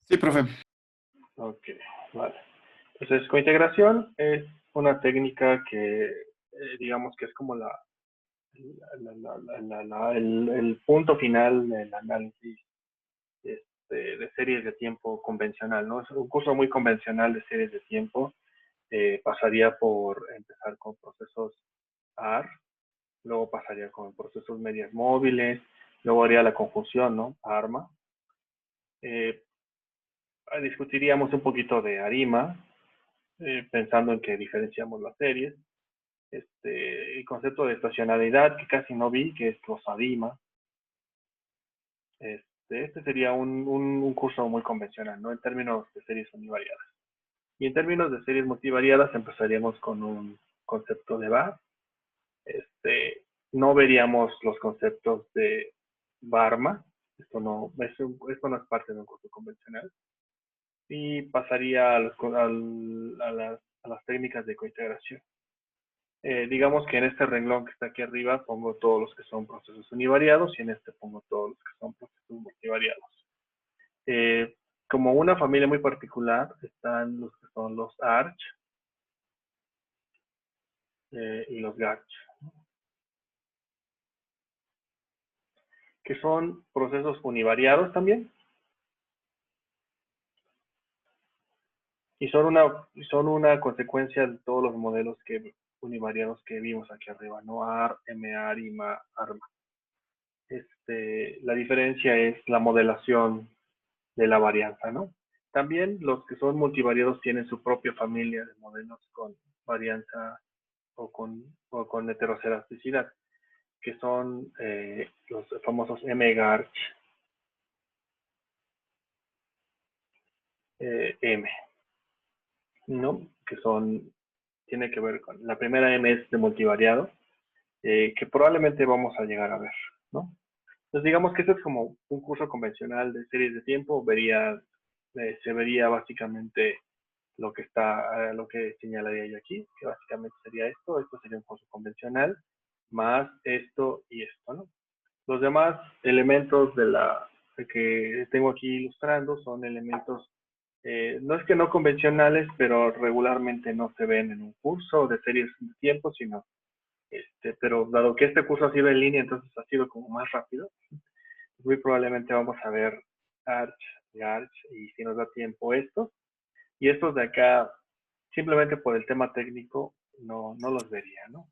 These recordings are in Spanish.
Sí, profe. Ok, vale. Entonces, cointegración es una técnica que, digamos que es como el punto final del análisis de series de tiempo convencional, ¿no? Es un curso muy convencional de series de tiempo. Pasaría por empezar con procesos AR, luego pasaría con procesos medias móviles, luego haría la conjunción, ¿no? ARMA. Eh, Discutiríamos un poquito de ARIMA, pensando en que diferenciamos las series. El concepto de estacionalidad, que casi no vi, que es los ARIMA. Este sería un curso muy convencional, ¿no? En términos de series univariadas. Y en términos de series multivariadas empezaríamos con un concepto de VAR. No veríamos los conceptos de BARMA. Esto no es parte de un curso convencional. Y pasaría a las técnicas de cointegración. Digamos que en este renglón que está aquí arriba pongo todos los que son procesos univariados y en este pongo todos los que son procesos multivariados. Eh, Como una familia muy particular están los que son los ARCH y los GARCH, que son procesos univariados también y son una consecuencia de todos los modelos univariados que vimos aquí arriba, ¿no? AR, MAR y ARMA. La diferencia es la modelación de la varianza, ¿no? También los que son multivariados tienen su propia familia de modelos con varianza o con heterocerasticidad, que son los famosos MGARCH M, ¿no? Tiene que ver con, la primera M es de multivariado, que probablemente vamos a llegar a ver, ¿no? Entonces digamos que esto es como un curso convencional de series de tiempo, se vería básicamente lo que señalaría yo aquí, que básicamente sería esto sería un curso convencional, más esto y esto, ¿no? Los demás elementos que tengo aquí ilustrando son elementos, no es que no convencionales, pero regularmente no se ven en un curso de series de tiempo, pero dado que este curso ha sido en línea, entonces ha sido como más rápido, muy probablemente vamos a ver Arch y Arch, y si nos da tiempo estos, y estos de acá, simplemente por el tema técnico, no los vería, ¿no?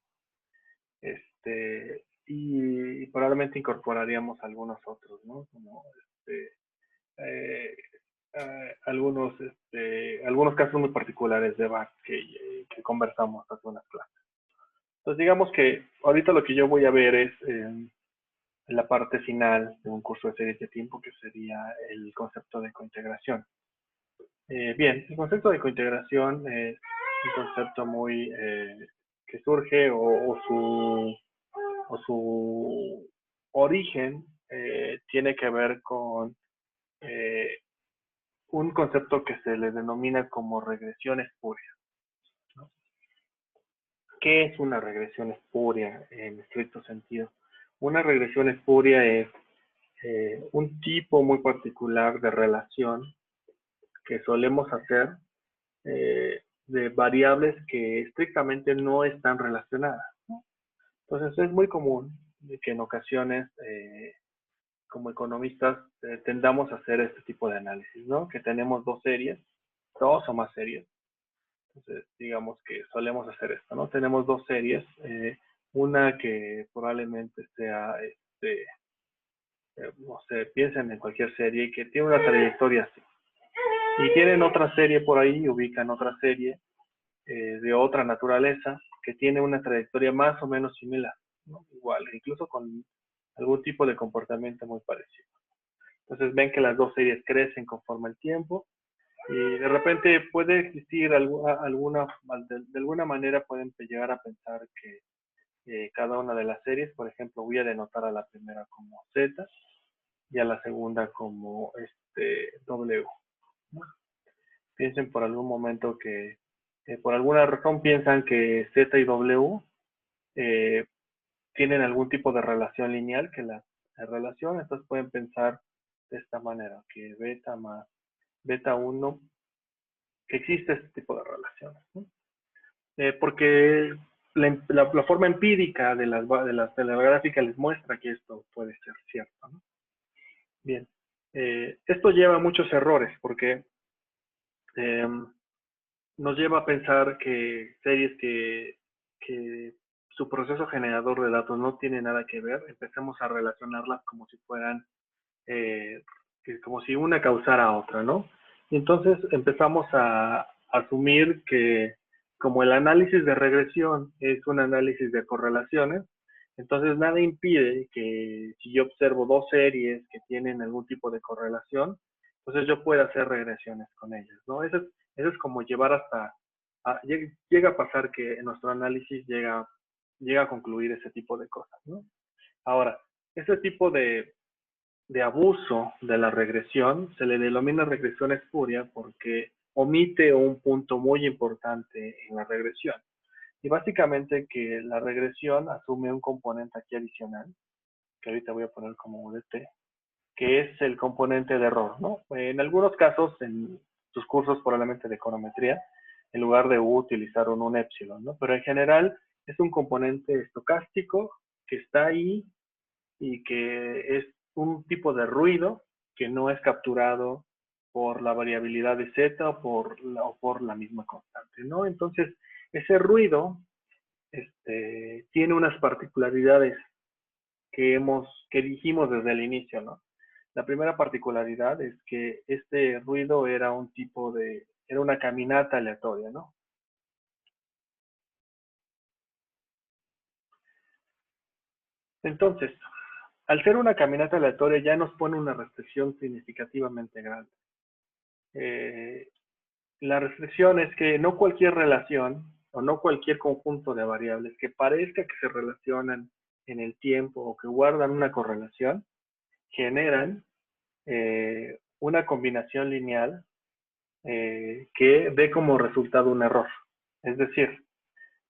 Y probablemente incorporaríamos algunos otros, ¿no? Como eh, algunos casos muy particulares de BAC que conversamos hace unas clases. Entonces, digamos que ahorita lo que yo voy a ver es la parte final de un curso de series de tiempo, que sería el concepto de cointegración. Bien, el concepto de cointegración es un concepto que surge o su origen tiene que ver con eh, un concepto que se le denomina como regresión espuria, ¿no? ¿Qué es una regresión espuria en estricto sentido? Una regresión espuria es un tipo muy particular de relación que solemos hacer de variables que estrictamente no están relacionadas, ¿no? Entonces es muy común que en ocasiones como economistas tendamos a hacer este tipo de análisis, ¿no? Que tenemos dos o más series. Entonces, digamos que solemos hacer esto, ¿no? Tenemos dos series, una que probablemente sea, no sé, piensen en cualquier serie que tiene una trayectoria así. Y tienen otra serie por ahí, ubican otra serie de otra naturaleza que tiene una trayectoria más o menos similar, ¿no? Igual, incluso con algún tipo de comportamiento muy parecido. Entonces ven que las dos series crecen conforme el tiempo y de repente puede existir de alguna manera pueden llegar a pensar que cada una de las series, por ejemplo, voy a denotar a la primera como Z y a la segunda como W, ¿no? Piensen por algún momento que por alguna razón piensan que Z y W eh, tienen algún tipo de relación lineal, que la relación, entonces pueden pensar de esta manera, que beta más beta 1, que existe este tipo de relaciones, ¿no? Porque la forma empírica de la gráfica les muestra que esto puede ser cierto, ¿no? Bien, esto lleva a muchos errores porque nos lleva a pensar que series que su proceso generador de datos no tiene nada que ver, empecemos a relacionarlas como si fueran, como si una causara a otra, ¿no? Y entonces empezamos a asumir que como el análisis de regresión es un análisis de correlaciones, entonces nada impide que si yo observo dos series que tienen algún tipo de correlación, entonces yo pueda hacer regresiones con ellas, ¿no? Eso es como llevar hasta, llega a pasar que en nuestro análisis llega a concluir ese tipo de cosas, ¿no? Ahora, ese tipo de abuso de la regresión se le denomina regresión espuria porque omite un punto muy importante en la regresión. Y básicamente que la regresión asume un componente aquí adicional, que ahorita voy a poner como UDT, que es el componente de error, ¿no? En algunos casos, en sus cursos probablemente de econometría, en lugar de U utilizaron un epsilon, ¿no? Pero en general es un componente estocástico que está ahí y que es un tipo de ruido que no es capturado por la variabilidad de Z o por la misma constante, ¿no? Entonces, ese ruido tiene unas particularidades que dijimos desde el inicio, ¿no? La primera particularidad es que este ruido era era una caminata aleatoria, ¿no? Entonces, al ser una caminata aleatoria ya nos pone una restricción significativamente grande. La restricción es que no cualquier relación o no cualquier conjunto de variables que parezca que se relacionan en el tiempo o que guardan una correlación generan una combinación lineal que dé como resultado un error. Es decir,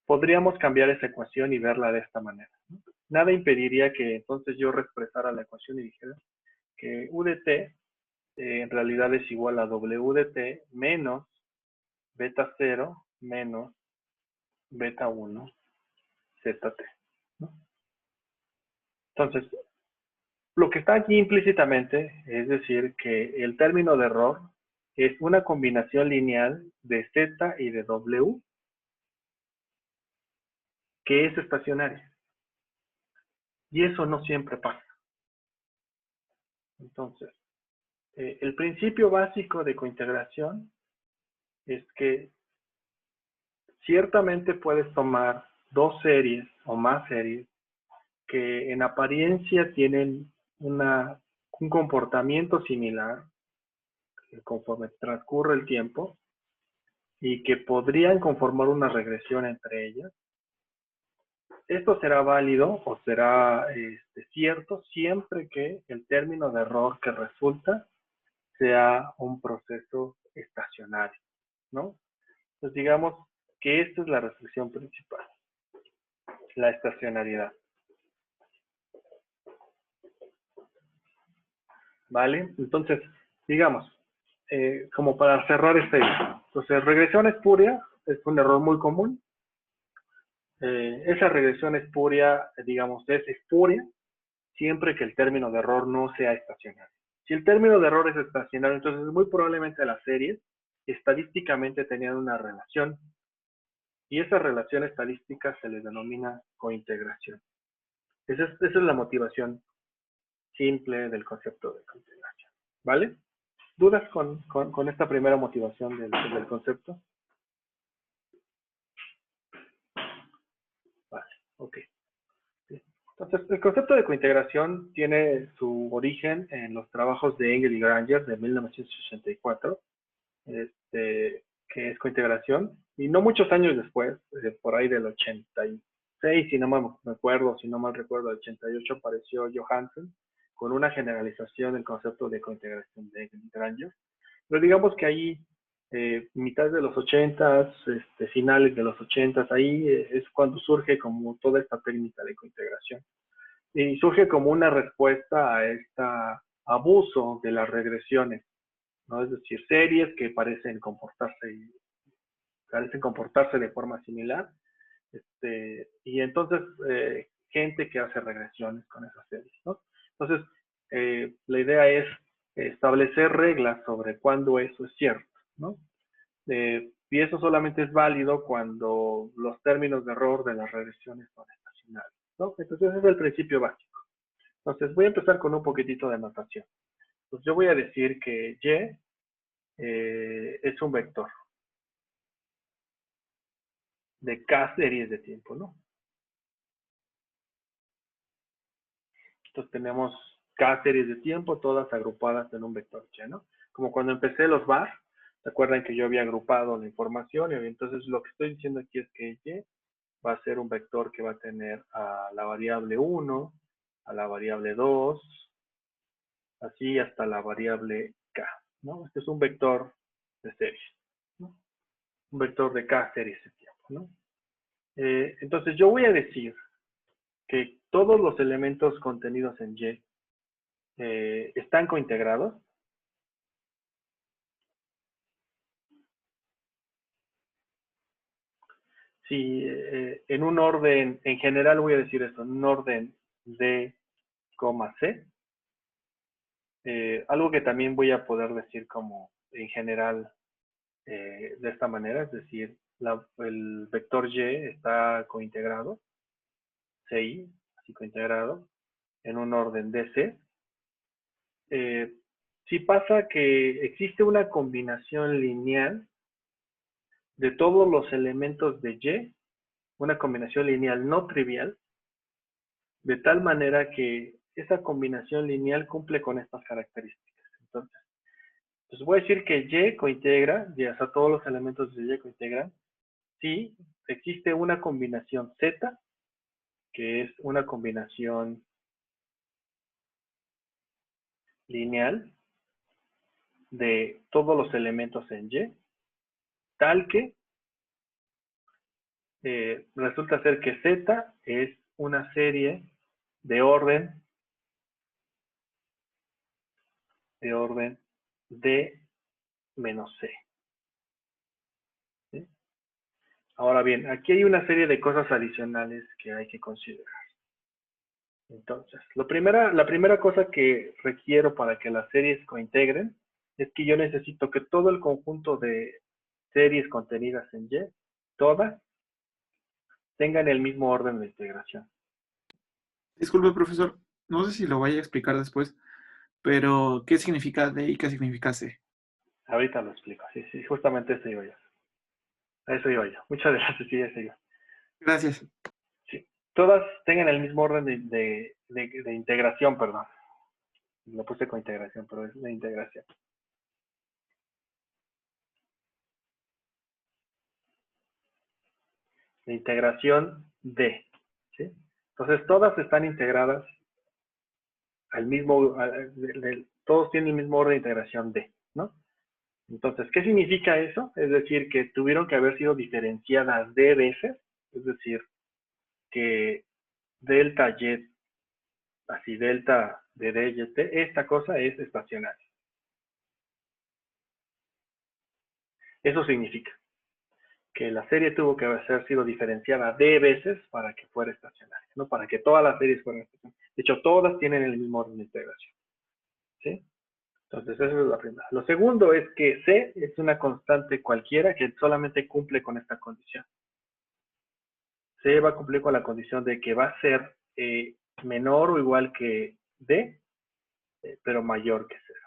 podríamos cambiar esa ecuación y verla de esta manera, ¿no? Nada impediría que entonces yo reexpresara la ecuación y dijera que U de t en realidad es igual a W de t menos beta 0 menos beta 1 ZT, ¿no? Entonces, lo que está aquí implícitamente es decir que el término de error es una combinación lineal de Z y de W que es estacionaria. Y eso no siempre pasa. Entonces, el principio básico de cointegración es que ciertamente puedes tomar dos series o más series que en apariencia tienen un comportamiento similar conforme transcurre el tiempo y que podrían conformar una regresión entre ellas. Esto será válido o será cierto siempre que el término de error que resulta sea un proceso estacionario, ¿no? Entonces digamos que esta es la restricción principal, la estacionariedad, ¿vale? Entonces, digamos, como para cerrar esta idea, entonces regresión espuria es un error muy común. Esa regresión espuria, digamos, es espuria siempre que el término de error no sea estacionario. Si el término de error es estacionario, entonces muy probablemente las series estadísticamente tenían una relación y esa relación estadística se le denomina cointegración. Esa es la motivación simple del concepto de cointegración, ¿vale? ¿Dudas con esta primera motivación del concepto? Vale, ok. Entonces, el concepto de cointegración tiene su origen en los trabajos de Engel y Granger de 1964, que es cointegración, y no muchos años después, por ahí del 86, si no me acuerdo, si no mal recuerdo, el 88 apareció Johansen con una generalización del concepto de cointegración de Engel y Granger. Pero digamos que ahí, mitad de los 80s, finales de los 80s, ahí es cuando surge como toda esta técnica de cointegración. Y surge como una respuesta a este abuso de las regresiones ¿no? Es decir, series que parecen comportarse de forma similar, y entonces gente que hace regresiones con esas series, ¿no? Entonces, la idea es establecer reglas sobre cuándo eso es cierto, ¿no? Y eso solamente es válido cuando los términos de error de las regresiones son estacionales, ¿no? Entonces, ese es el principio básico. Entonces, voy a empezar con un poquitito de notación. Pues yo voy a decir que Y es un vector de K series de tiempo, ¿no? Entonces tenemos K series de tiempo, todas agrupadas en un vector Y, ¿no? Como cuando empecé los var, ¿se acuerdan que yo había agrupado la información? Y entonces lo que estoy diciendo aquí es que Y va a ser un vector que va a tener a la variable 1, a la variable 2, así hasta la variable K, ¿no? Este es un vector de series, ¿no? Un vector de K series de tiempo, ¿no? Entonces yo voy a decir que todos los elementos contenidos en Y están cointegrados. Si en un orden, en general voy a decir esto, en un orden D, C, algo que también voy a poder decir como en general de esta manera, es decir, el vector Y está cointegrado, CI, así cointegrado, en un orden DC. Si pasa que existe una combinación lineal de todos los elementos de Y, una combinación lineal no trivial, de tal manera que esa combinación lineal cumple con estas características. Entonces, pues voy a decir que Y cointegra, o sea, todos los elementos de Y cointegran, si existe una combinación Z, que es una combinación lineal de todos los elementos en Y, tal que resulta ser que Z es una serie de orden D menos C. ¿Sí? Ahora bien, aquí hay una serie de cosas adicionales que hay que considerar. Entonces, la primera cosa que requiero para que las series cointegren es que yo necesito que todo el conjunto de series contenidas en Y, todas, tengan el mismo orden de integración. Disculpe, profesor, no sé si lo vaya a explicar después, pero ¿qué significa D y qué significa C? Ahorita lo explico. Sí, sí, justamente eso iba yo. A eso iba yo. Muchas gracias, sí, eso iba. Gracias. Sí. Todas tengan el mismo orden de integración, perdón. Lo puse con integración, pero es de integración. De integración D. ¿Sí? Entonces, todas están integradas al mismo, todos tienen el mismo orden de integración D, ¿no? Entonces, ¿qué significa eso? Es decir, que tuvieron que haber sido diferenciadas D veces, es decir, que delta Y, así delta de D y T, esta cosa es estacionaria. Eso significa que la serie tuvo que haber sido diferenciada D veces para que fuera estacionaria, ¿no? Para que todas las series fueran estacionarias. De hecho, todas tienen el mismo orden de integración, ¿sí? Entonces, esa es la primera. Lo segundo es que C es una constante cualquiera que solamente cumple con esta condición. C va a cumplir con la condición de que va a ser menor o igual que D, pero mayor que 0.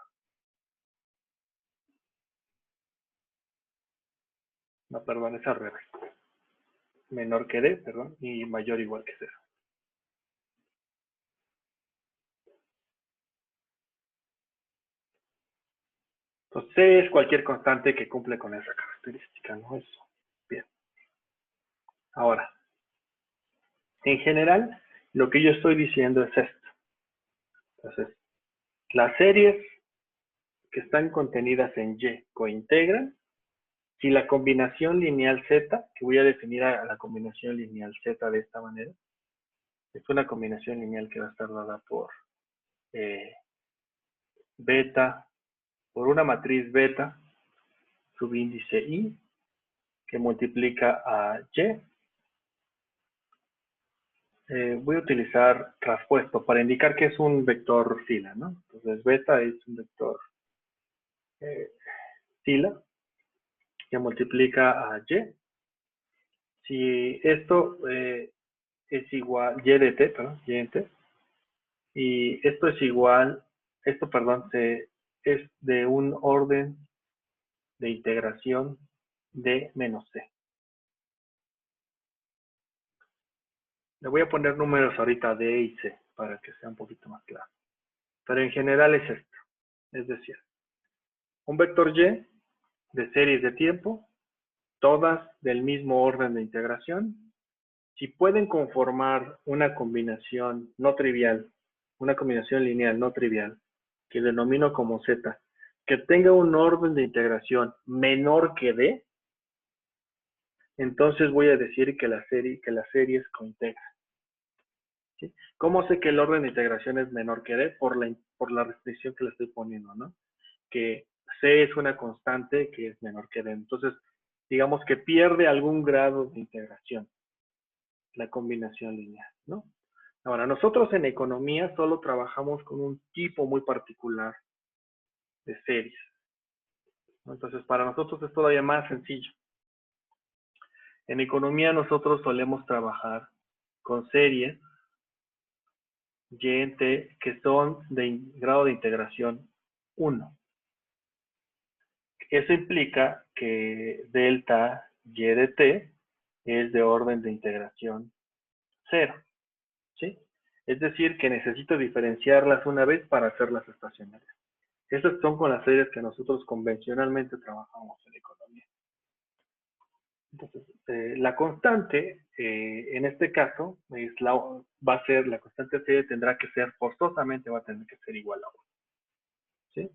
No, perdón, es al revés. Menor que D, perdón, y mayor o igual que 0. Entonces, C es cualquier constante que cumple con esa característica, ¿no? Eso. Bien. Ahora, en general, lo que yo estoy diciendo es esto. Entonces, las series que están contenidas en Y cointegran si la combinación lineal Z, que voy a definir a la combinación lineal Z de esta manera, es una combinación lineal que va a estar dada por beta por una matriz beta subíndice I que multiplica a Y. Voy a utilizar traspuesto para indicar que es un vector fila, ¿no? Entonces, beta es un vector fila que multiplica a Y. Si esto es igual, Y de t, perdón, Y en t, y esto es igual, es de un orden de integración de menos c. Le voy a poner números ahorita de y c para que sea un poquito más claro. Pero en general es esto. Es decir, un vector y de series de tiempo, todas del mismo orden de integración. Si pueden conformar una combinación no trivial, una combinación lineal no trivial, que denomino como z, que tenga un orden de integración menor que d, entonces voy a decir que las series cointegran. ¿Sí? ¿Cómo sé que el orden de integración es menor que d? Por la restricción que le estoy poniendo, ¿no? Que c es una constante que es menor que d. Entonces, digamos que pierde algún grado de integración la combinación lineal, ¿no? Ahora, nosotros en economía solo trabajamos con un tipo muy particular de series, ¿no? Entonces, para nosotros es todavía más sencillo. En economía nosotros solemos trabajar con series y en t que son de grado de integración 1. Eso implica que delta y de t es de orden de integración 0, ¿sí? Es decir, que necesito diferenciarlas una vez para hacerlas estacionarias. Estas son con las series que nosotros convencionalmente trabajamos en economía. Entonces, la constante, en este caso, va a ser, la constante serie tendrá que ser, forzosamente va a tener que ser igual a 1. ¿Sí?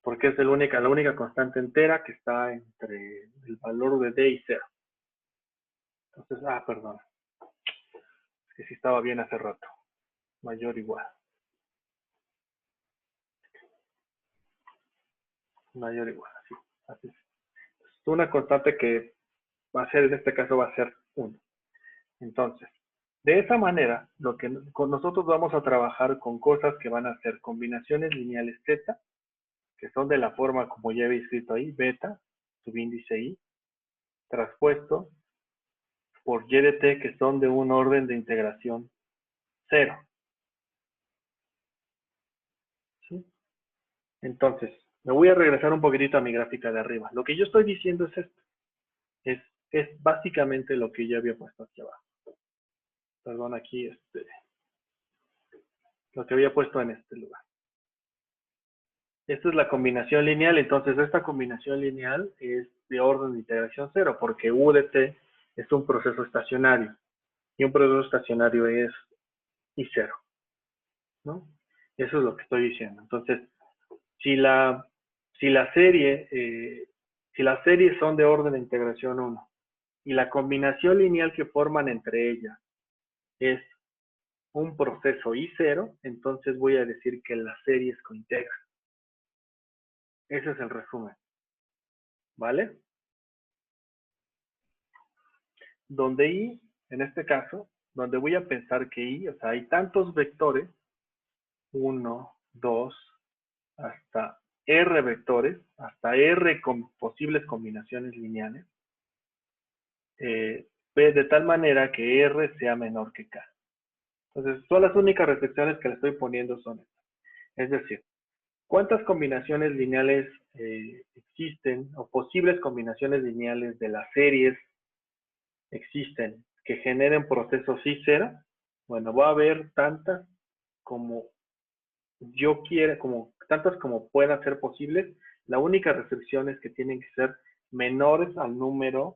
Porque es la única constante entera que está entre el valor de d y 0. Entonces, perdón. Es que sí estaba bien hace rato. Mayor o igual. Mayor o igual, así es. Una constante que va a ser, en este caso, va a ser 1. Entonces, de esa manera, nosotros vamos a trabajar con cosas que van a ser combinaciones lineales z, que son de la forma como ya había escrito ahí, beta, subíndice i, traspuesto por y de t, que son de un orden de integración 0. ¿Sí? Entonces, me voy a regresar un poquitito a mi gráfica de arriba. Lo que yo estoy diciendo es esto. Es básicamente lo que yo había puesto aquí abajo. Perdón, aquí lo que había puesto en este lugar. Esta es la combinación lineal, entonces esta combinación lineal es de orden de integración 0, porque U de t es un proceso estacionario, y un proceso estacionario es I0, ¿no? Eso es lo que estoy diciendo. Entonces, si las series son de orden de integración 1, y la combinación lineal que forman entre ellas es un proceso I0, entonces voy a decir que las series cointegran. Ese es el resumen. ¿Vale? Donde I, en este caso, donde voy a pensar que I, o sea, hay tantos vectores, 1, 2, hasta R vectores, hasta R con posibles combinaciones lineales, de tal manera que R sea menor que K. Entonces, son las únicas restricciones que le estoy poniendo son estas. Es decir, ¿cuántas combinaciones lineales existen o posibles combinaciones lineales de las series existen que generen procesos I0? Bueno, va a haber tantas como yo quiera, tantas como puedan ser posibles. La única restricción es que tienen que ser menores al número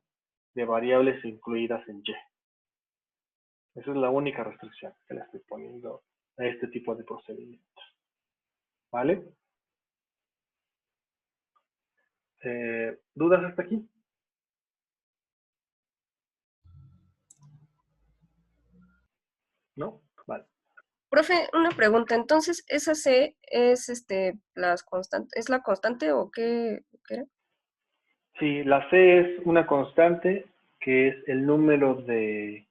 de variables incluidas en Y. Esa es la única restricción que le estoy poniendo a este tipo de procedimientos. ¿Vale? ¿Dudas hasta aquí? ¿No? Vale. Profe, una pregunta. Entonces, ¿esa C es ¿es la constante o qué era? Sí, la C es una constante que es el número de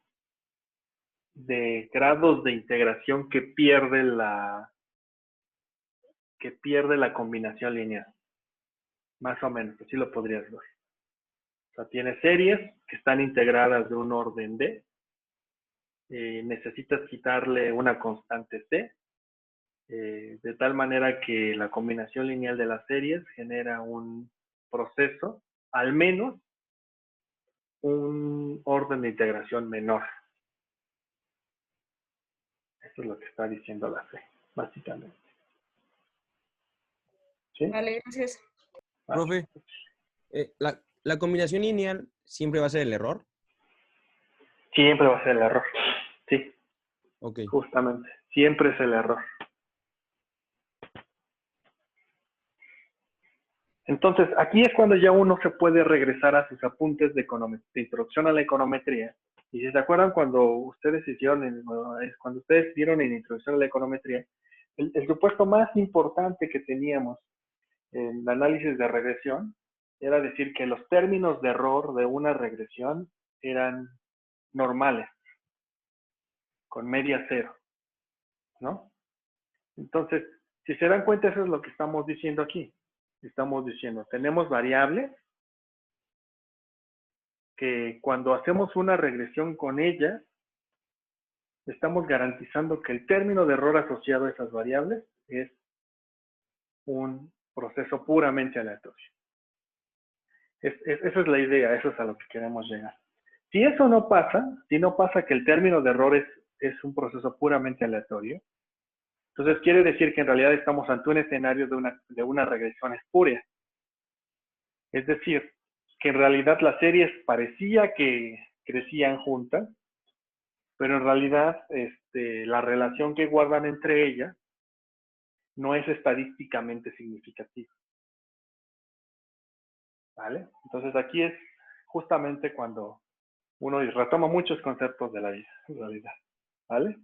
grados de integración que pierde la combinación lineal. Más o menos, así lo podrías ver. O sea, tiene series que están integradas de un orden D. Necesitas quitarle una constante C, de tal manera que la combinación lineal de las series genera un proceso, al menos un orden de integración menor. Eso es lo que está diciendo la C, básicamente. ¿Sí? Vale, gracias. Profe, la combinación lineal siempre va a ser el error. Siempre va a ser el error. Sí, Ok. justamente. Siempre es el error. Entonces, aquí es cuando ya uno se puede regresar a sus apuntes de introducción a la econometría. Y si se acuerdan cuando ustedes cuando ustedes vieron en introducción a la econometría, el supuesto más importante que teníamos en el análisis de regresión era decir que los términos de error de una regresión eran normales, con media cero, ¿no? Entonces, si se dan cuenta, eso es lo que estamos diciendo aquí. Estamos diciendo, tenemos variables que cuando hacemos una regresión con ellas, estamos garantizando que el término de error asociado a esas variables es un proceso puramente aleatorio. Esa es la idea, eso es a lo que queremos llegar. Si eso no pasa, si no pasa que el término de error es un proceso puramente aleatorio, entonces quiere decir que en realidad estamos ante un escenario de una regresión espuria. Es decir, que en realidad las series parecía que crecían juntas, pero en realidad la relación que guardan entre ellas no es estadísticamente significativa. ¿Vale? Entonces aquí es justamente cuando uno retoma muchos conceptos de la vida, en realidad. ¿Vale?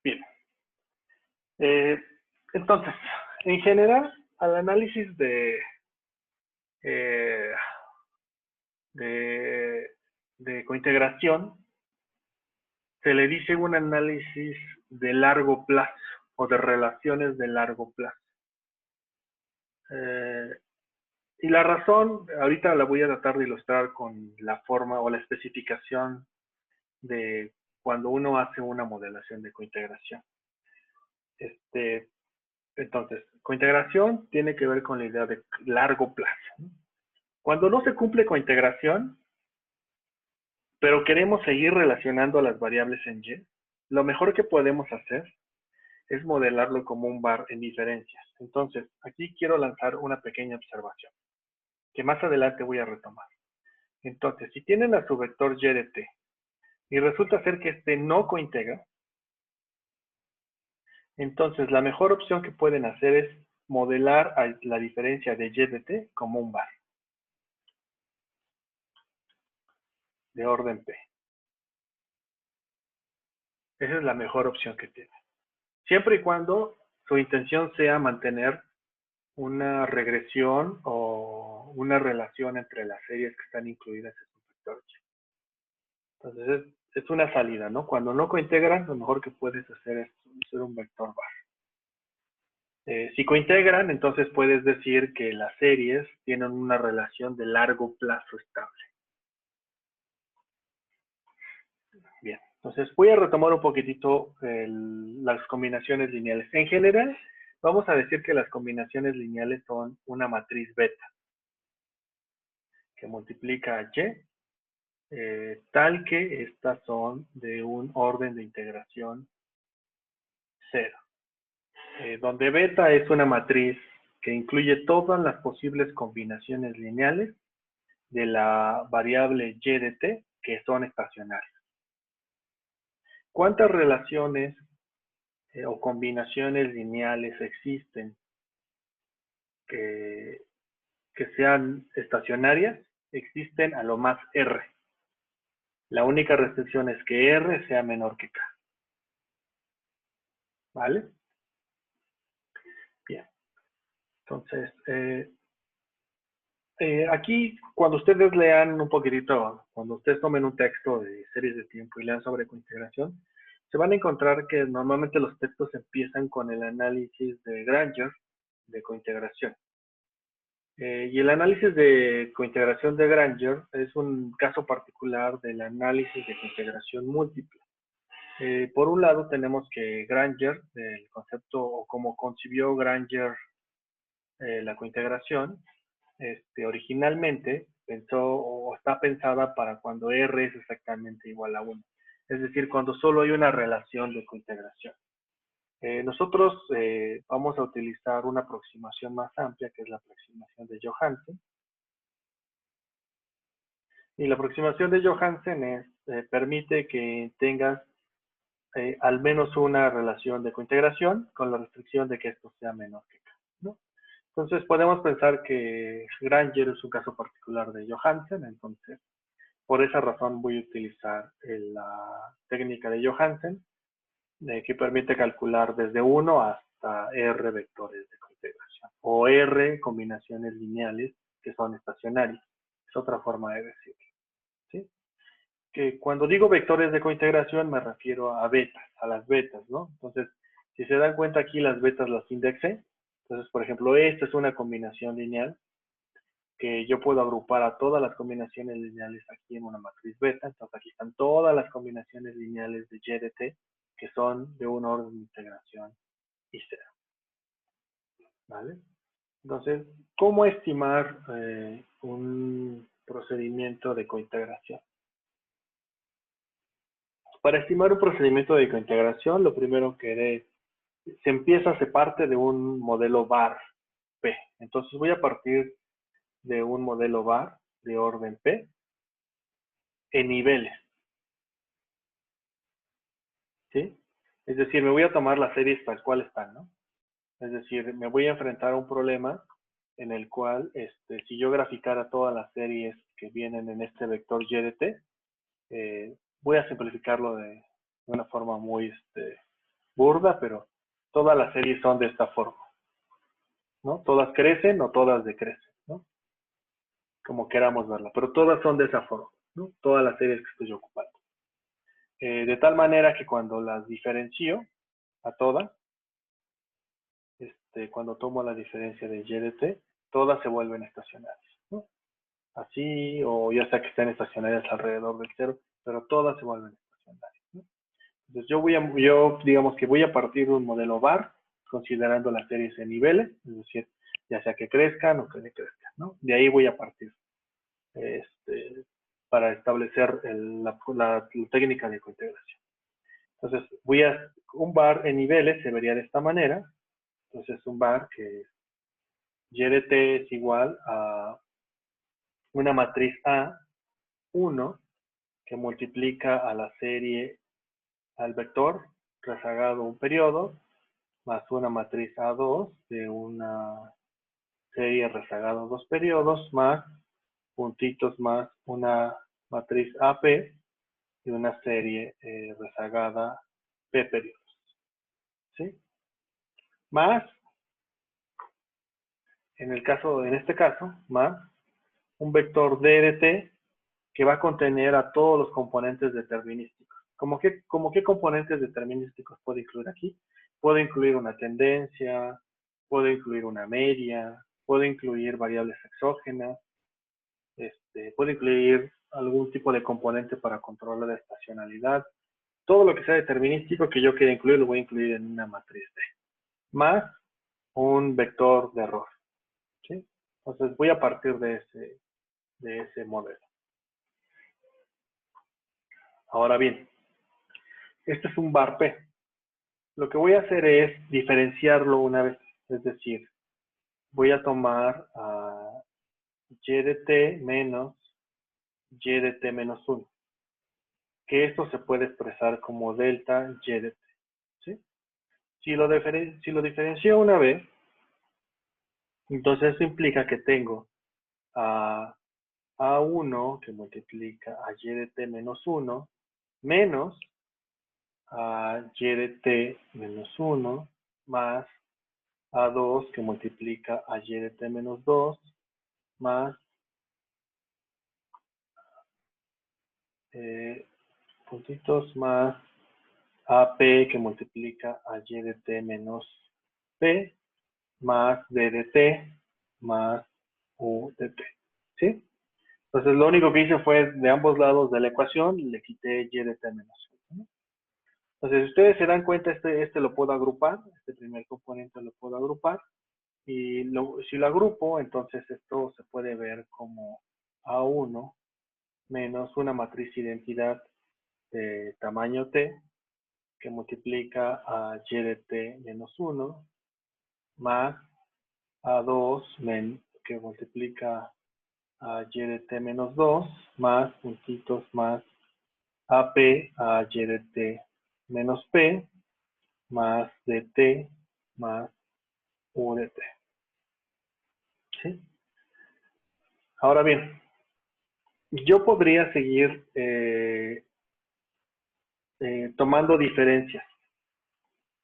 Bien. Entonces, en general, al análisis de cointegración, se le dice un análisis de largo plazo o de relaciones de largo plazo. Y la razón, ahorita la voy a tratar de ilustrar con la forma o la especificación de cuando uno hace una modelación de cointegración. Entonces, cointegración tiene que ver con la idea de largo plazo. Cuando no se cumple cointegración, pero queremos seguir relacionando a las variables en Y, lo mejor que podemos hacer es modelarlo como un bar en diferencias. Entonces, aquí quiero lanzar una pequeña observación, que más adelante voy a retomar. Entonces, si tienen a su vector Y de t, y resulta ser que este no cointegra, entonces la mejor opción que pueden hacer es modelar a la diferencia de Y de t como un bar de orden P. Esa es la mejor opción que tienen. Siempre y cuando su intención sea mantener una regresión o una relación entre las series que están incluidas en su vector Y. Entonces es una salida, ¿no? Cuando no cointegran, lo mejor que puedes hacer es hacer un vector bar. Si cointegran, entonces puedes decir que las series tienen una relación de largo plazo estable. Bien, entonces voy a retomar un poquitito las combinaciones lineales. En general, vamos a decir que las combinaciones lineales son una matriz beta que multiplica a Y, tal que estas son de un orden de integración 0. Donde beta es una matriz que incluye todas las posibles combinaciones lineales de la variable Y de t que son estacionarias. ¿Cuántas relaciones o combinaciones lineales existen que sean estacionarias? Existen a lo más R. La única restricción es que R sea menor que K. ¿Vale? Bien. Entonces, aquí, cuando ustedes lean un poquitito, cuando ustedes tomen un texto de series de tiempo y lean sobre cointegración, se van a encontrar que normalmente los textos empiezan con el análisis de Granger de cointegración. Y el análisis de cointegración de Granger es un caso particular del análisis de cointegración múltiple. Por un lado tenemos que Granger, el concepto o como concibió Granger la cointegración, originalmente pensó o está pensada para cuando R es exactamente igual a 1. Es decir, cuando solo hay una relación de cointegración. Nosotros vamos a utilizar una aproximación más amplia, que es la aproximación de Johansen. Y la aproximación de Johansen permite que tengas al menos una relación de cointegración con la restricción de que esto sea menor que K, ¿no? Entonces podemos pensar que Granger es un caso particular de Johansen, entonces por esa razón voy a utilizar la técnica de Johansen, que permite calcular desde 1 hasta R vectores de cointegración, o R combinaciones lineales que son estacionarias. Es otra forma de decirlo, ¿sí? Que cuando digo vectores de cointegración me refiero a betas, a las betas, ¿no? Entonces, si se dan cuenta aquí las betas las indexé. Entonces, por ejemplo, esta es una combinación lineal que yo puedo agrupar a todas las combinaciones lineales aquí en una matriz beta. Entonces, aquí están todas las combinaciones lineales de Y de T que son de un orden de integración y cero. ¿Vale? Entonces, ¿cómo estimar un procedimiento de cointegración? Para estimar un procedimiento de cointegración, lo primero que se parte de un modelo bar P. Entonces voy a partir de un modelo bar de orden P en niveles. ¿Sí? Es decir, me voy a tomar las series tal cual están, ¿no? Es decir, me voy a enfrentar a un problema en el cual, si yo graficara todas las series que vienen en este vector Y de T, voy a simplificarlo de una forma muy burda, pero todas las series son de esta forma, ¿no? Todas crecen o todas decrecen, ¿no? Como queramos verla, pero todas son de esa forma, ¿no? Todas las series que estoy ocupando. De tal manera que cuando las diferencio a todas, cuando tomo la diferencia de Y de T, todas se vuelven estacionarias, ¿no? Así, o ya sea que estén estacionarias alrededor del cero, pero todas se vuelven estacionarias, ¿no? Entonces yo digamos que voy a partir de un modelo bar, considerando las series en niveles, es decir, ya sea que crezcan o que decrezcan, ¿no? De ahí voy a partir para establecer la técnica de cointegración. Entonces, un bar en niveles se vería de esta manera. Entonces, un bar que Y de T es igual a una matriz A1 que multiplica a la serie, al vector rezagado un periodo, más una matriz A2 de una serie rezagado dos periodos, más puntitos más una matriz AP y una serie rezagada P periodos. ¿Sí? Más, en este caso, más un vector D de T que va a contener a todos los componentes determinísticos. ¿Cómo qué componentes determinísticos puedo incluir aquí? Puedo incluir una tendencia, puedo incluir una media, puedo incluir variables exógenas, puedo incluir algún tipo de componente para controlar la estacionalidad. Todo lo que sea determinístico que yo quiera incluir lo voy a incluir en una matriz D. Más un vector de error. ¿Sí? Entonces voy a partir de ese modelo. Ahora bien, este es un bar P. Lo que voy a hacer es diferenciarlo una vez. Es decir, voy a tomar Y de T menos Y de T menos 1. Que esto se puede expresar como delta Y de T. ¿Sí? Si lo diferencio una vez, entonces eso implica que tengo A1 que multiplica a y de t menos 1 menos a y de t menos 1 más A2 que multiplica a y de t menos 2 más puntitos más AP que multiplica a y de t menos p más d de t más u de t. ¿Sí? Entonces lo único que hice fue de ambos lados de la ecuación le quité y de t menos 1. ¿No? Entonces si ustedes se dan cuenta, este lo puedo agrupar, este primer componente lo puedo agrupar. Y si lo agrupo, entonces esto se puede ver como A1 menos una matriz identidad de tamaño t que multiplica a y de t menos 1 más A2 que multiplica a y de t menos 2 más puntitos más AP a y de t menos p más dt más u de t. ¿Sí? Ahora bien, yo podría seguir tomando diferencias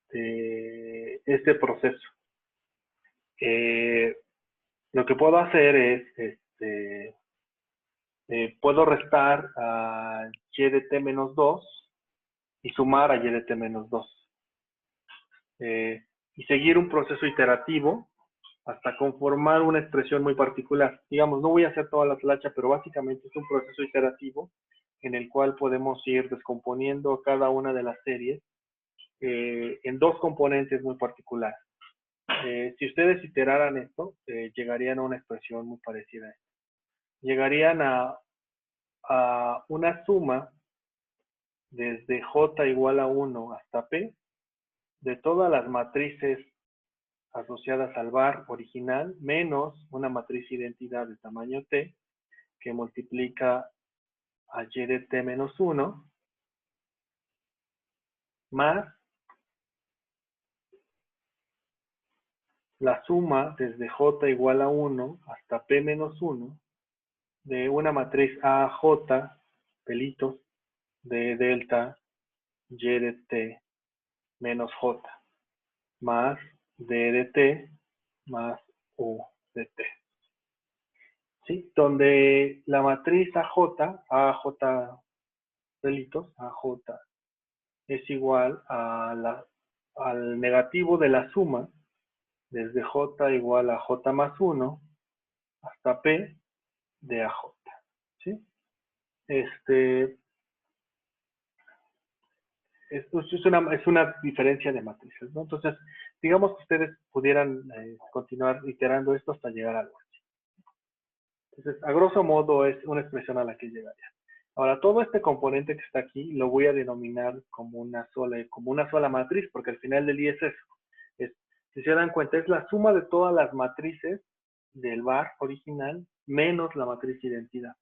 de este proceso. Lo que puedo hacer es, puedo restar a y de t menos 2 y sumar a y de t menos 2. Y seguir un proceso iterativo hasta conformar una expresión muy particular. Digamos, no voy a hacer toda la tlacha, pero básicamente es un proceso iterativo en el cual podemos ir descomponiendo cada una de las series en dos componentes muy particulares. Si ustedes iteraran esto, llegarían a una expresión muy parecida a esta. Llegarían a una suma desde j igual a 1 hasta p de todas las matrices asociadas al var original menos una matriz identidad de tamaño t que multiplica a y de t menos 1 más la suma desde j igual a 1 hasta p menos 1 de una matriz AJ, pelitos, de delta y de t menos j, más d de t más u de t. ¿Sí? Donde la matriz AJ pelitos, AJ, es igual al negativo de la suma desde j igual a j más 1 hasta p de AJ. ¿Sí? Esto es una diferencia de matrices, ¿no? Entonces, digamos que ustedes pudieran continuar iterando esto hasta llegar a algo así. Entonces, a grosso modo es una expresión a la que llegaría. Ahora, todo este componente que está aquí lo voy a denominar como una sola matriz, porque al final del día es eso. Si se dan cuenta, es la suma de todas las matrices del var original menos la matriz identidad.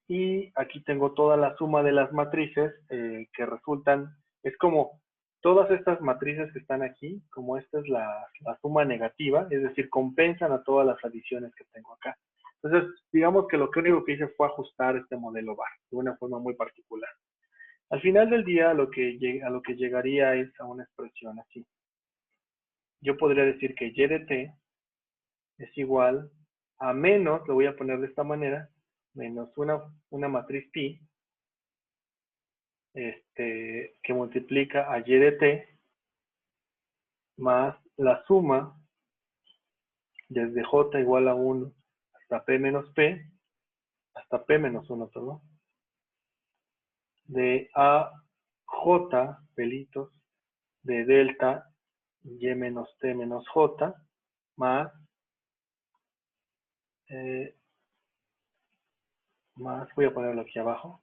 Y aquí tengo toda la suma de las matrices que resultan, es como todas estas matrices que están aquí, como esta es la suma negativa, es decir, compensan a todas las adiciones que tengo acá. Entonces, digamos que lo único que hice fue ajustar este modelo var de una forma muy particular. Al final del día, a lo que llegaría es a una expresión así. Yo podría decir que y de t es igual a menos, lo voy a poner de esta manera, menos una matriz pi, que multiplica a y de t más la suma desde j igual a 1 hasta p menos p, hasta p menos 1, perdón, de a j pelitos de delta y menos t menos j más voy a ponerlo aquí abajo,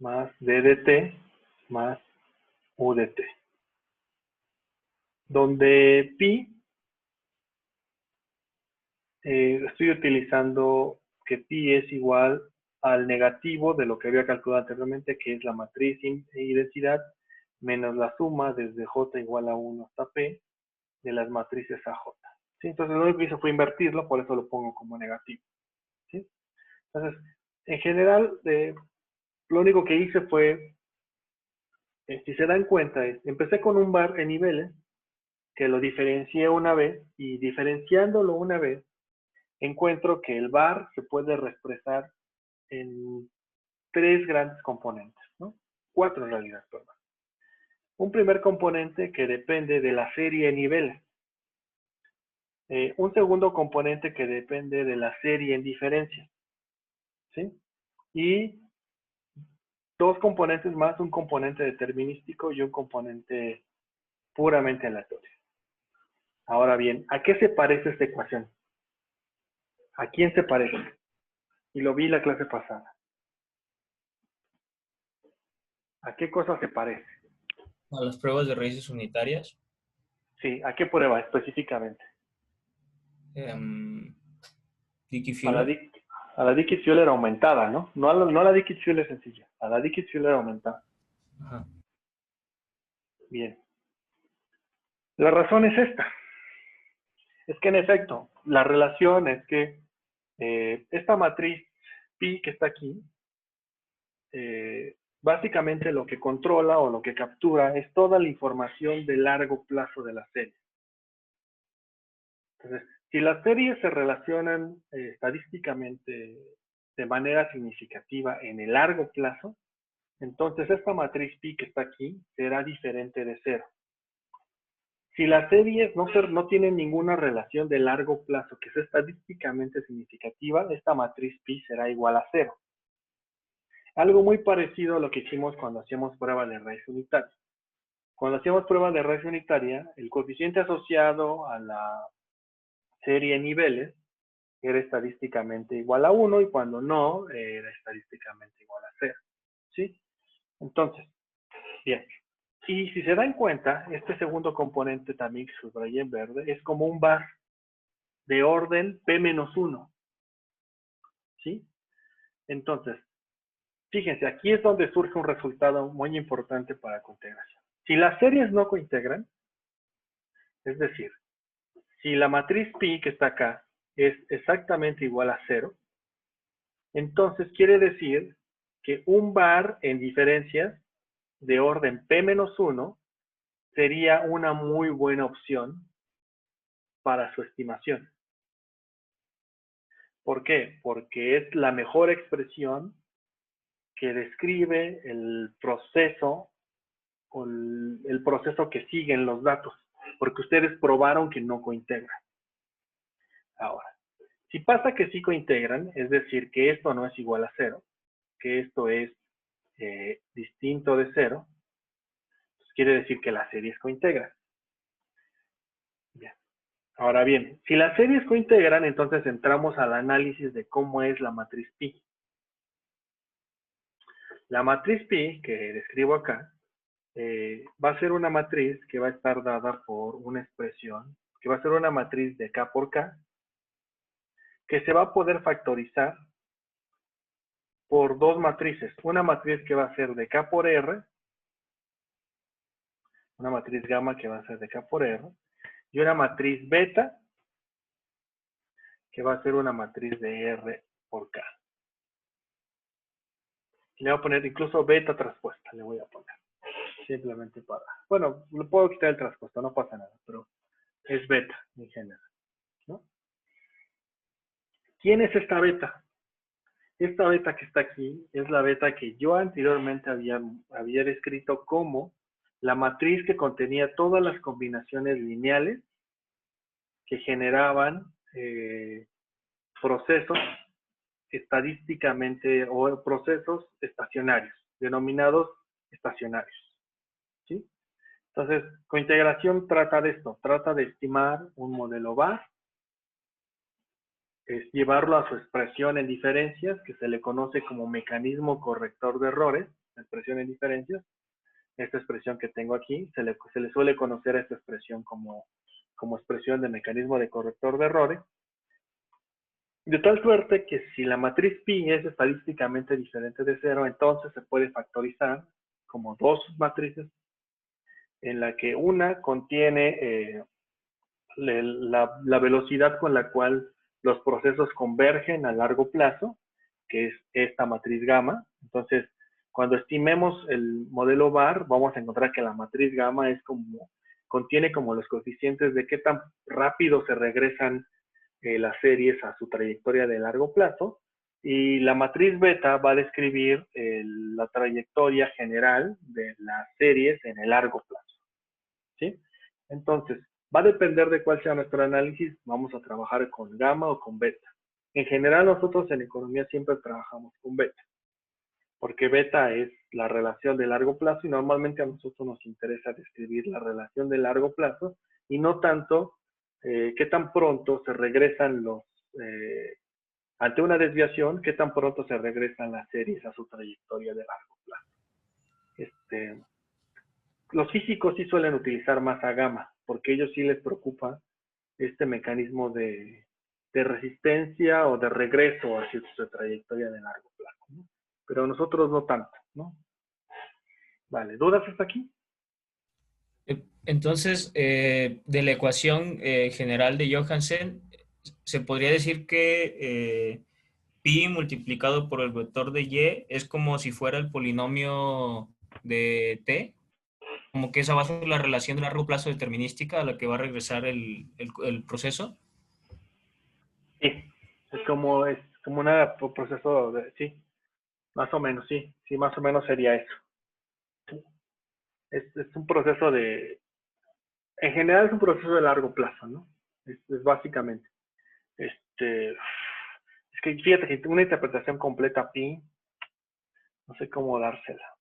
más d de t más u de t, donde pi estoy utilizando que pi es igual al negativo de lo que había calculado anteriormente, que es la matriz identidad, menos la suma desde j igual a 1 hasta p de las matrices AJ. ¿Sí? Entonces lo único que hice fue invertirlo, por eso lo pongo como negativo. ¿sí? Entonces, en general, lo único que hice fue, si se dan cuenta, empecé con un bar en niveles, que lo diferencié una vez, y diferenciándolo una vez, encuentro que el bar se puede expresar en tres grandes componentes, ¿no? Cuatro en realidad, perdón. Un primer componente que depende de la serie de niveles. Un segundo componente que depende de la serie en diferencias, ¿sí? Y dos componentes más, un componente determinístico y un componente puramente aleatorio. Ahora bien, ¿a qué se parece esta ecuación? ¿A quién se parece? Y lo vi la clase pasada. ¿A qué cosa se parece? A las pruebas de raíces unitarias. Sí, ¿a qué prueba específicamente? Dickey-Fuller. A la Dickey-Fuller aumentada, ¿no? No a la Dickey-Fuller sencilla, a la Dickey-Fuller aumentada. Ajá. Bien. La razón es esta. Es que en efecto, la relación es que esta matriz pi que está aquí, básicamente lo que controla o lo que captura es toda la información de largo plazo de la serie. Entonces, si las series se relacionan estadísticamente de manera significativa en el largo plazo, entonces esta matriz pi que está aquí será diferente de cero. Si las series no tienen ninguna relación de largo plazo que sea estadísticamente significativa, esta matriz pi será igual a cero. Algo muy parecido a lo que hicimos cuando hacíamos prueba de raíz unitaria. Cuando hacíamos prueba de raíz unitaria, el coeficiente asociado a la serie niveles era estadísticamente igual a 1 y cuando no, era estadísticamente igual a 0. ¿Sí? Entonces, bien. Y si se dan cuenta, este segundo componente también que subrayé en verde es como un bar de orden P-1. ¿Sí? Entonces, fíjense, aquí es donde surge un resultado muy importante para cointegración. Si las series no cointegran, es decir, si la matriz pi que está acá es exactamente igual a 0, entonces quiere decir que un bar en diferencias de orden P-1 sería una muy buena opción para su estimación. ¿Por qué? Porque es la mejor expresión que describe el proceso o el proceso que siguen los datos, porque ustedes probaron que no cointegran. Ahora, si pasa que sí cointegran, es decir, que esto no es igual a 0, que esto es distinto de 0, pues quiere decir que las series cointegran. Bien. Ahora bien, si las series cointegran, entonces entramos al análisis de cómo es la matriz pi. La matriz pi que describo acá va a ser una matriz que va a estar dada por una expresión, que va a ser una matriz de K por K, que se va a poder factorizar por dos matrices. Una matriz que va a ser de K por R, una matriz gamma que va a ser de K por R, y una matriz beta que va a ser una matriz de R por K. Le voy a poner incluso beta traspuesta, le voy a poner. Simplemente para... Bueno, le puedo quitar el traspuesto, no pasa nada, pero es beta en general, ¿no? ¿Quién es esta beta? Esta beta que está aquí es la beta que yo anteriormente había descrito como la matriz que contenía todas las combinaciones lineales que generaban procesos estadísticamente o procesos estacionarios, denominados estacionarios. ¿Sí? Entonces, cointegración trata de esto, trata de estimar un modelo bar, es llevarlo a su expresión en diferencias, que se le conoce como mecanismo corrector de errores, expresión en diferencias. Esta expresión que tengo aquí, se le suele conocer a esta expresión como expresión de mecanismo de corrector de errores. De tal suerte que si la matriz pi es estadísticamente diferente de 0, entonces se puede factorizar como dos matrices en la que una contiene la velocidad con la cual los procesos convergen a largo plazo, que es esta matriz gamma. Entonces, cuando estimemos el modelo VAR, vamos a encontrar que la matriz gamma contiene como los coeficientes de qué tan rápido se regresan las series a su trayectoria de largo plazo, y la matriz beta va a describir la trayectoria general de las series en el largo plazo. ¿Sí? Entonces, va a depender de cuál sea nuestro análisis, vamos a trabajar con gamma o con beta. En general, nosotros en economía siempre trabajamos con beta, porque beta es la relación de largo plazo y normalmente a nosotros nos interesa describir la relación de largo plazo y no tanto qué tan pronto se regresan ante una desviación, qué tan pronto se regresan las series a su trayectoria de largo plazo. Los físicos sí suelen utilizar más a gamma, porque a ellos sí les preocupa este mecanismo de resistencia o de regreso hacia su trayectoria de largo plazo, ¿no? Pero nosotros no tanto, ¿no? Vale, ¿dudas hasta aquí? Entonces, de la ecuación general de Johansen, se podría decir que pi multiplicado por el vector de y es como si fuera el polinomio de t, como que esa va a ser la relación de largo plazo determinística a la que va a regresar el proceso. Sí, es como un proceso de, sí, más o menos, sí, más o menos sería eso. Es un proceso en general es un proceso de largo plazo, ¿no? Es básicamente. Es que fíjate que una interpretación completa pi, no sé cómo dársela.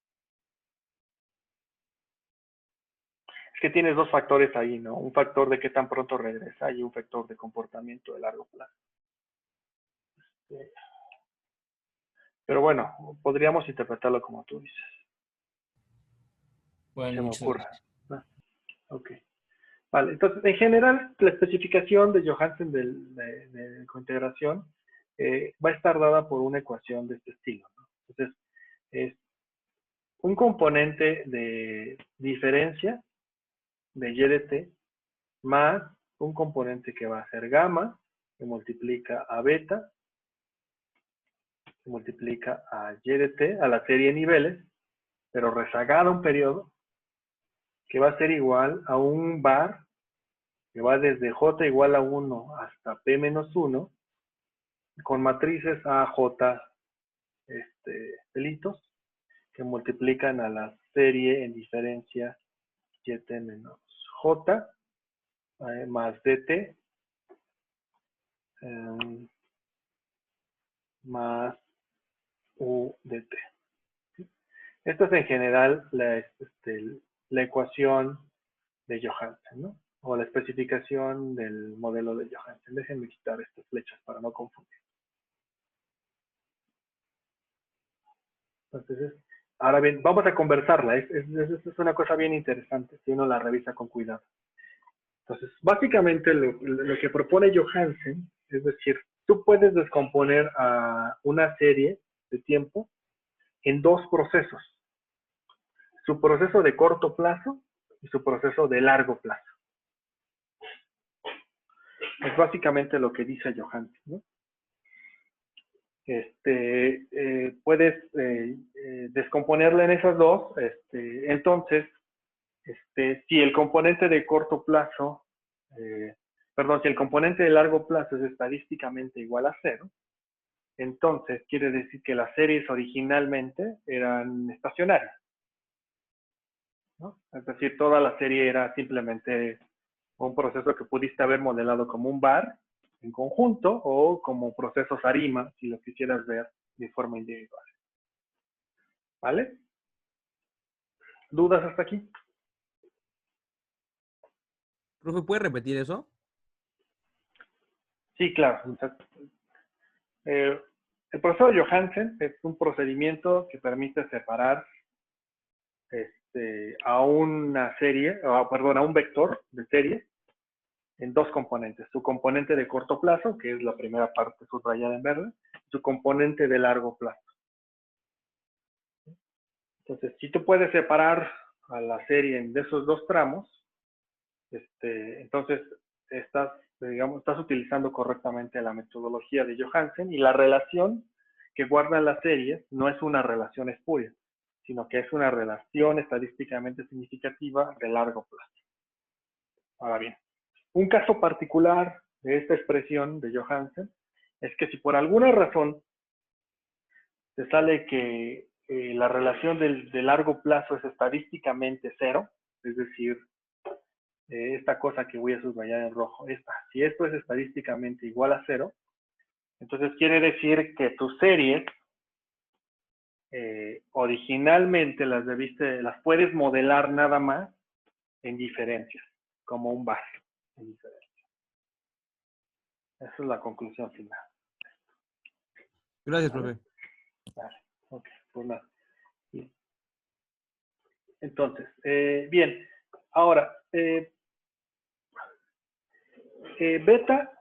Es que tienes dos factores ahí, ¿no? Un factor de qué tan pronto regresa y un factor de comportamiento de largo plazo. Pero bueno, podríamos interpretarlo como tú dices. Bueno, Se me muchas ocurre. gracias. Ok. Vale, entonces, en general, la especificación de Johansen de cointegración va a estar dada por una ecuación de este estilo, ¿no? Entonces, es un componente de diferencia de y de t más un componente que va a ser gamma, que multiplica a beta, que multiplica a y de t, a la serie de niveles, pero rezagada un periodo, que va a ser igual a un bar que va desde j igual a 1 hasta p menos 1, con matrices a j pelitos, que multiplican a la serie en diferencia yt menos j más dt más u dt. Esta es en general la ecuación de Johansen, ¿no? O la especificación del modelo de Johansen. Déjenme quitar estas flechas para no confundir. Entonces, ahora bien, vamos a conversarla. Es una cosa bien interesante si uno la revisa con cuidado. Entonces, básicamente lo que propone Johansen, es decir, tú puedes descomponer a una serie de tiempo en dos procesos. Su proceso de corto plazo y su proceso de largo plazo. Es básicamente lo que dice Johansen, ¿no? Puedes descomponerla en esas dos. Entonces, si el componente de corto plazo, si el componente de largo plazo es estadísticamente igual a 0, entonces quiere decir que las series originalmente eran estacionarias, ¿no? Es decir, toda la serie era simplemente un proceso que pudiste haber modelado como un bar en conjunto o como procesos ARIMA, si lo quisieras ver de forma individual. ¿Vale? ¿Dudas hasta aquí? ¿Profe, puede repetir eso? Sí, claro. El proceso de Johansen es un procedimiento que permite separar a una serie, a un vector de serie en dos componentes. Su componente de corto plazo, que es la primera parte subrayada en verde, su componente de largo plazo. Entonces, si tú puedes separar a la serie de esos dos tramos, entonces estás digamos, estás utilizando correctamente la metodología de Johansen, y la relación que guardan las series no es una relación espuria, sino que es una relación estadísticamente significativa de largo plazo. Ahora bien, un caso particular de esta expresión de Johansen es que si por alguna razón te sale que la relación de largo plazo es estadísticamente cero, es decir, esta cosa que voy a subrayar en rojo, si esto es estadísticamente igual a cero, entonces quiere decir que tus series originalmente las puedes modelar nada más en diferencias, como un barrio en diferencias. Esa es la conclusión final. Gracias, ¿Vale? profe. Vale, ok, pues nada. Bien. Entonces, bien, ahora, beta,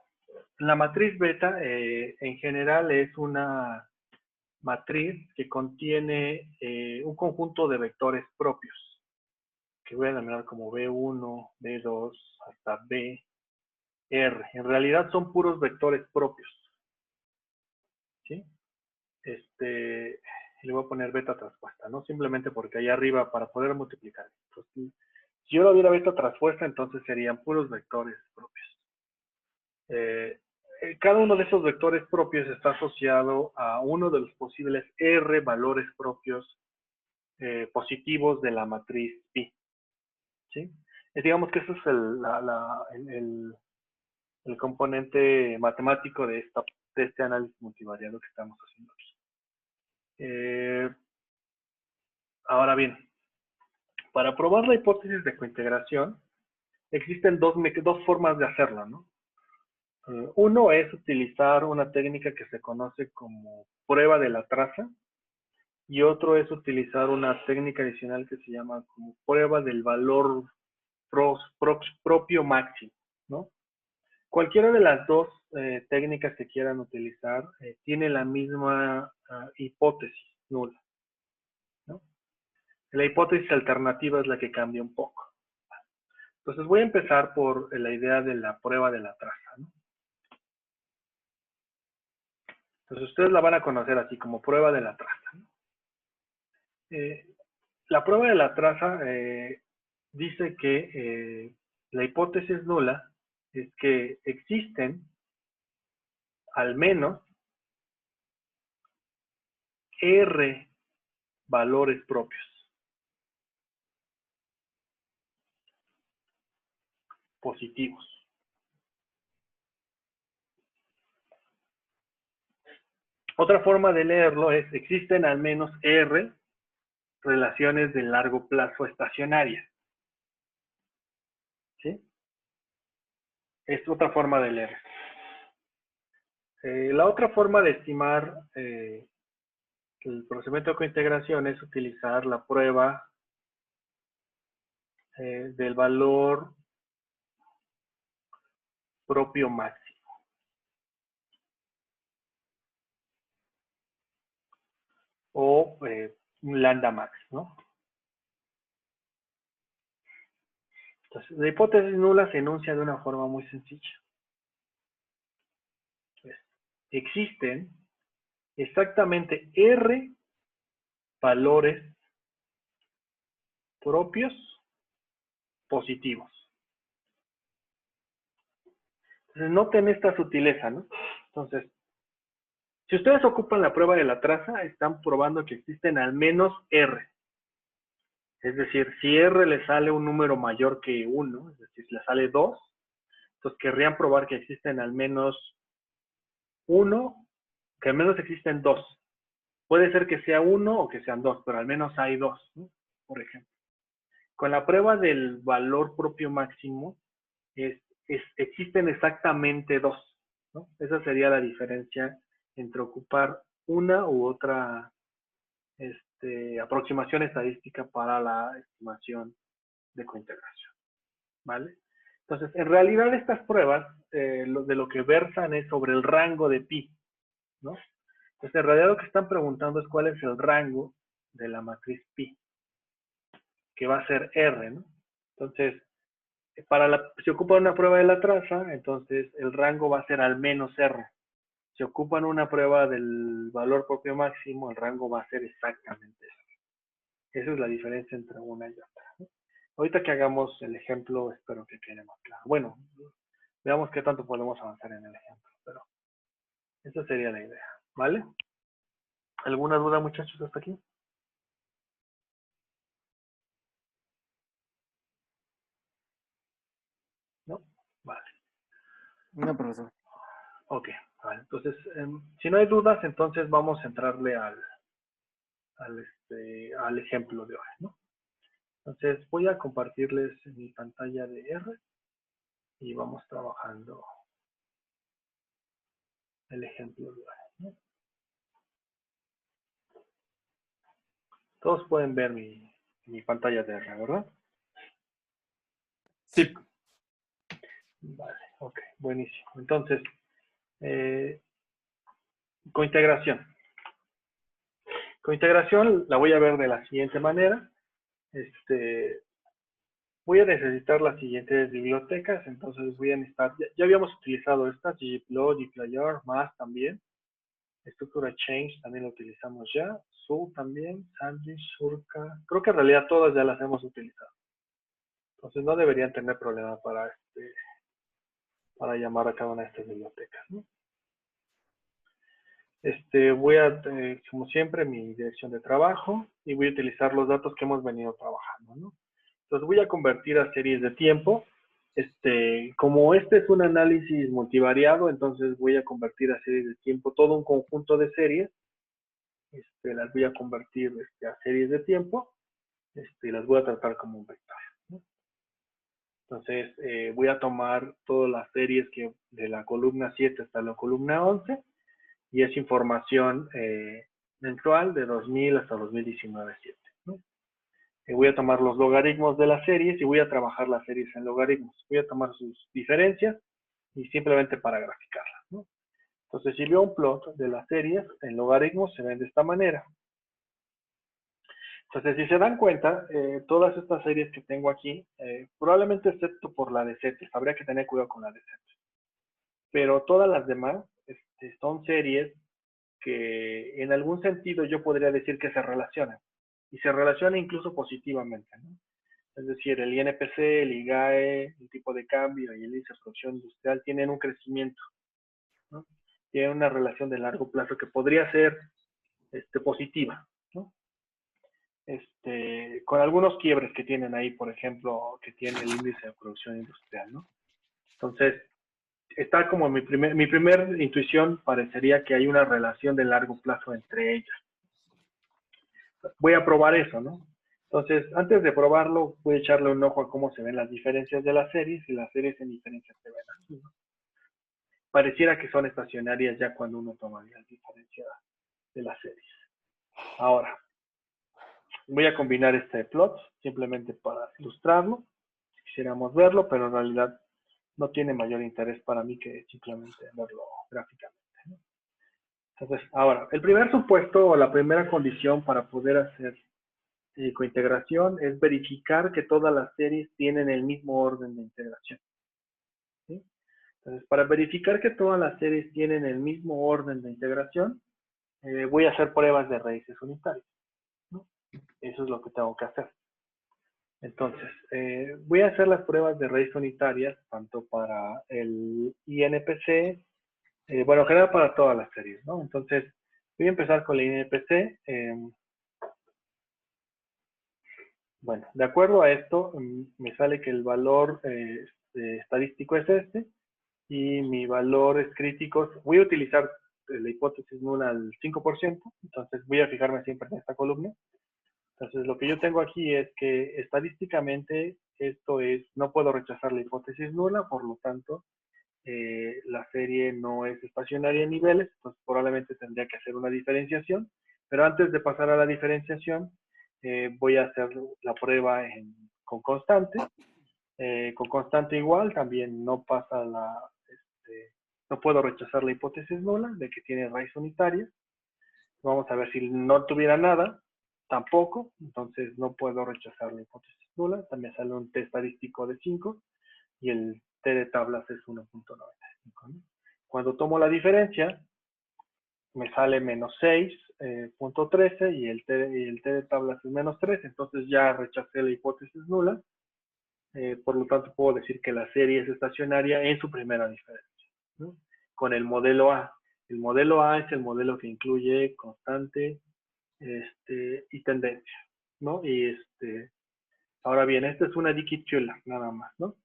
la matriz beta en general es una matriz que contiene un conjunto de vectores propios, que voy a denominar como B1, B2, hasta B, R. En realidad son puros vectores propios. ¿Sí? Le voy a poner beta traspuesta, ¿no? Simplemente porque ahí arriba, para poder multiplicar. Entonces, si yo lo hubiera beta traspuesta, entonces serían puros vectores propios. Cada uno de esos vectores propios está asociado a uno de los posibles R valores propios positivos de la matriz pi. ¿Sí? Digamos que ese es el componente matemático de este análisis multivariado que estamos haciendo aquí. Ahora bien, para probar la hipótesis de cointegración, existen dos formas de hacerlo, ¿no? Uno es utilizar una técnica que se conoce como prueba de la traza, y otro es utilizar una técnica adicional que se llama como prueba del valor propio máximo, ¿no? Cualquiera de las dos técnicas que quieran utilizar tiene la misma hipótesis nula, ¿no? La hipótesis alternativa es la que cambia un poco. Entonces voy a empezar por la idea de la prueba de la traza, ¿no? Entonces ustedes la van a conocer así como prueba de la traza, ¿no? La prueba de la traza dice que la hipótesis nula es que existen al menos R valores propios positivos. Otra forma de leerlo es: existen al menos R relaciones de largo plazo estacionarias. ¿Sí? Es otra forma de leer. La otra forma de estimar el procedimiento de cointegración es utilizar la prueba del valor propio máximo. O un lambda max, ¿no? Entonces, la hipótesis nula se enuncia de una forma muy sencilla. Pues, existen exactamente R valores propios positivos. Entonces, noten esta sutileza, ¿no? Entonces, si ustedes ocupan la prueba de la traza, están probando que existen al menos R. Es decir, si R le sale un número mayor que 1, es decir, si le sale 2, entonces querrían probar que existen al menos 1, que al menos existen 2. Puede ser que sea 1 o que sean 2, pero al menos hay 2, ¿no? Por ejemplo. Con la prueba del valor propio máximo, existen exactamente 2, ¿no? Esa sería la diferencia entre ocupar una u otra aproximación estadística para la estimación de cointegración, ¿vale? Entonces, en realidad estas pruebas de lo que versan es sobre el rango de pi, ¿no? Entonces, en realidad lo que están preguntando es cuál es el rango de la matriz pi, que va a ser R, ¿no? Entonces, Si ocupan una prueba de la traza, entonces el rango va a ser al menos R. Si ocupan una prueba del valor propio máximo, el rango va a ser exactamente eso. Esa es la diferencia entre una y otra, ¿no? Ahorita que hagamos el ejemplo, espero que quede más claro. Bueno, veamos qué tanto podemos avanzar en el ejemplo, pero esa sería la idea, ¿vale? ¿Alguna duda, muchachos, hasta aquí? ¿No? Vale. No, profesor. Ok, vale. Entonces, si no hay dudas, entonces vamos a entrarle al ejemplo de hoy, ¿no? Entonces, voy a compartirles mi pantalla de R y vamos trabajando el ejemplo de hoy, ¿no? Todos pueden ver mi pantalla de R, ¿verdad? Sí. Vale, ok, buenísimo. Entonces, cointegración. Cointegración la voy a ver de la siguiente manera. Voy a necesitar las siguientes bibliotecas, entonces voy a necesitar, ya habíamos utilizado estas, ggplot, dplyr, mass también. Estructura change también lo utilizamos ya. Su también, sandwich, surca. Creo que en realidad todas ya las hemos utilizado. Entonces no deberían tener problema para llamar a cada una de estas bibliotecas, ¿no? Voy a, como siempre, mi dirección de trabajo y voy a utilizar los datos que hemos venido trabajando, ¿no? Entonces voy a convertir a series de tiempo. Como este es un análisis multivariado, entonces voy a convertir a series de tiempo todo un conjunto de series. Las voy a convertir a series de tiempo y las voy a tratar como un vector, ¿no? Entonces voy a tomar todas las series que de la columna 7 hasta la columna 11 y es información mensual de 2000 hasta 2019-7, ¿no? Voy a tomar los logaritmos de las series y voy a trabajar las series en logaritmos. Voy a tomar sus diferencias y simplemente para graficarlas, ¿no? Entonces, si veo un plot de las series en logaritmos, se ven de esta manera. Entonces, si se dan cuenta, todas estas series que tengo aquí, probablemente excepto por la de setes, habría que tener cuidado con la de setes. Pero todas las demás son series que en algún sentido yo podría decir que se relacionan. Y se relacionan incluso positivamente, ¿no? Es decir, el INPC, el IGAE, el tipo de cambio y el índice de producción industrial tienen un crecimiento, ¿no? Tienen una relación de largo plazo que podría ser positiva, ¿no? Con algunos quiebres que tienen ahí, por ejemplo, que tiene el índice de producción industrial, ¿no? Entonces, está como mi primer intuición parecería que hay una relación de largo plazo entre ellas. Voy a probar eso, ¿no? Entonces, antes de probarlo, voy a echarle un ojo a cómo se ven las diferencias de las series y las series en diferencias se ven así, ¿no? Pareciera que son estacionarias ya cuando uno toma las diferencias de las series. Ahora, voy a combinar este plot simplemente para ilustrarlo. Quisiéramos verlo, pero en realidad no tiene mayor interés para mí que simplemente verlo gráficamente, ¿no? Entonces, ahora, el primer supuesto o la primera condición para poder hacer cointegración es verificar que todas las series tienen el mismo orden de integración, ¿sí? Entonces, para verificar que todas las series tienen el mismo orden de integración, voy a hacer pruebas de raíces unitarias, ¿no? Eso es lo que tengo que hacer. Entonces, voy a hacer las pruebas de raíz unitarias, tanto para el INPC, bueno, en general para todas las series, ¿no? Entonces, voy a empezar con el INPC. Bueno, de acuerdo a esto, me sale que el valor estadístico es este, y mi valor crítico, voy a utilizar la hipótesis nula al 5%, entonces voy a fijarme siempre en esta columna. Entonces, lo que yo tengo aquí es que estadísticamente esto es, no puedo rechazar la hipótesis nula, por lo tanto, la serie no es estacionaria en niveles, entonces probablemente tendría que hacer una diferenciación, pero antes de pasar a la diferenciación, voy a hacer la prueba con constante. Con constante igual, también no pasa no puedo rechazar la hipótesis nula de que tiene raíz unitaria. Vamos a ver si no tuviera nada, tampoco, entonces no puedo rechazar la hipótesis nula. También sale un test estadístico de 5. y el t de tablas es 1.95, ¿no? Cuando tomo la diferencia, me sale menos 6.13 y el t de tablas es menos 3, entonces ya rechacé la hipótesis nula. Por lo tanto, puedo decir que la serie es estacionaria en su primera diferencia, ¿no? Con el modelo A. El modelo A es el modelo que incluye constante y tendencia, ¿no? Ahora bien, esta es una Dickey-Fuller, nada más, ¿no?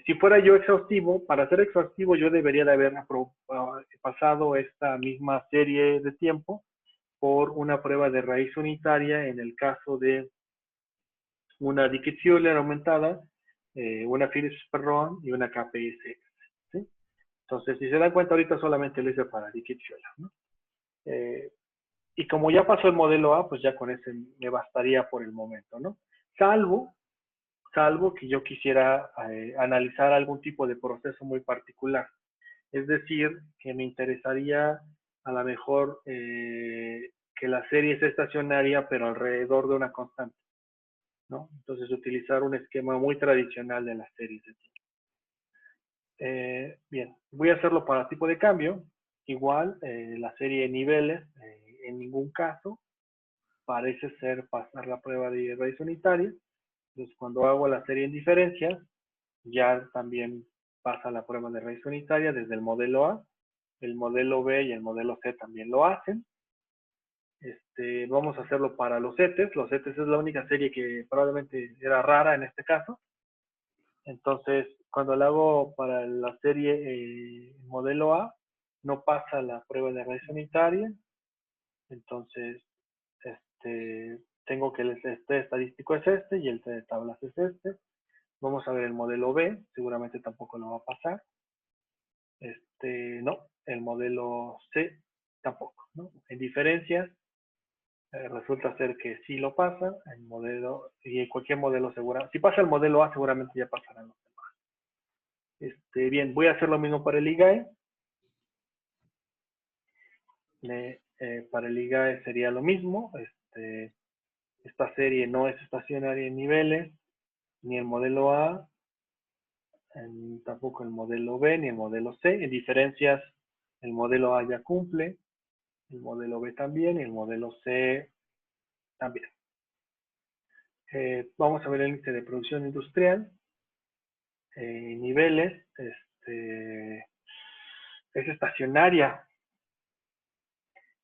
Si fuera yo exhaustivo, para ser exhaustivo yo debería de haber pasado esta misma serie de tiempo por una prueba de raíz unitaria en el caso de una Dickey-Fuller aumentada, una Phillips-Perron y una KPSS, ¿sí? Entonces, si se dan cuenta, ahorita solamente lo hice para Dickey-Fuller, ¿no? Y como ya pasó el modelo A, pues ya con ese me bastaría por el momento, ¿no? Salvo que yo quisiera analizar algún tipo de proceso muy particular. Es decir, que me interesaría a lo mejor que la serie sea estacionaria, pero alrededor de una constante, ¿no? Entonces, utilizar un esquema muy tradicional de las series de tiempo. Bien, voy a hacerlo para tipo de cambio. Igual, la serie de niveles, en ningún caso parece ser pasar la prueba de raíz unitaria. Entonces, cuando hago la serie en diferencias, ya también pasa la prueba de raíz unitaria desde el modelo A. El modelo B y el modelo C también lo hacen. Vamos a hacerlo para los CETES. Los CETES es la única serie que probablemente era rara en este caso. Entonces, cuando la hago para la serie modelo A, no pasa la prueba de raíz unitaria. Entonces, tengo que el estadístico es este y el t de tablas es este. Vamos a ver el modelo B, seguramente tampoco lo va a pasar. No, el modelo C tampoco, ¿no? En diferencias, resulta ser que sí lo pasa, el modelo, y cualquier modelo segura. Si pasa el modelo A, seguramente ya pasarán los demás. Bien, voy a hacer lo mismo para el IGAE. Para el IGAE sería lo mismo. Esta serie no es estacionaria en niveles, ni el modelo A, tampoco el modelo B, ni el modelo C. En diferencias, el modelo A ya cumple, el modelo B también, y el modelo C también. Vamos a ver el índice de producción industrial. Niveles, es estacionaria,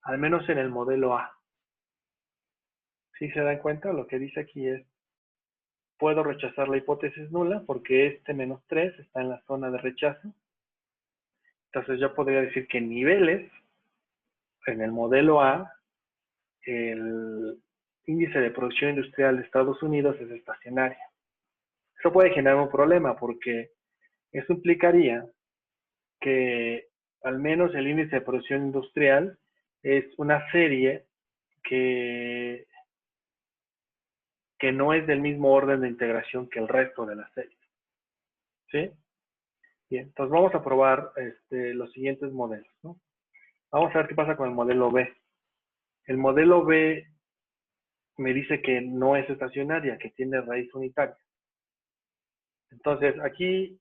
al menos en el modelo A. Si se dan cuenta, lo que dice aquí es, puedo rechazar la hipótesis nula porque menos 3 está en la zona de rechazo. Entonces yo podría decir que en niveles, en el modelo A, el índice de producción industrial de Estados Unidos es estacionario. Eso puede generar un problema porque eso implicaría que al menos el índice de producción industrial es una serie que no es del mismo orden de integración que el resto de las series. ¿Sí? Bien, entonces vamos a probar los siguientes modelos, ¿no? Vamos a ver qué pasa con el modelo B. El modelo B me dice que no es estacionaria, que tiene raíz unitaria. Entonces, aquí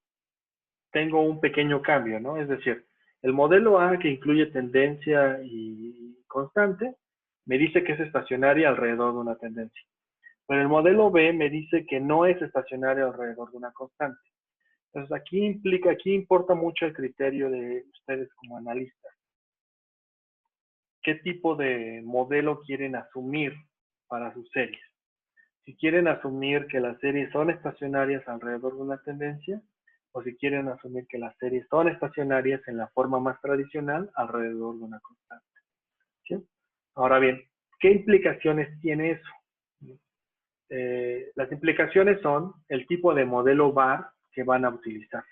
tengo un pequeño cambio, ¿no? Es decir, el modelo A, que incluye tendencia y constante, me dice que es estacionaria alrededor de una tendencia. Pero el modelo B me dice que no es estacionaria alrededor de una constante. Entonces, aquí importa mucho el criterio de ustedes como analistas. ¿Qué tipo de modelo quieren asumir para sus series? Si quieren asumir que las series son estacionarias alrededor de una tendencia, o si quieren asumir que las series son estacionarias en la forma más tradicional alrededor de una constante. ¿Sí? Ahora bien, ¿qué implicaciones tiene eso? Las implicaciones son el tipo de modelo VAR que van a utilizar.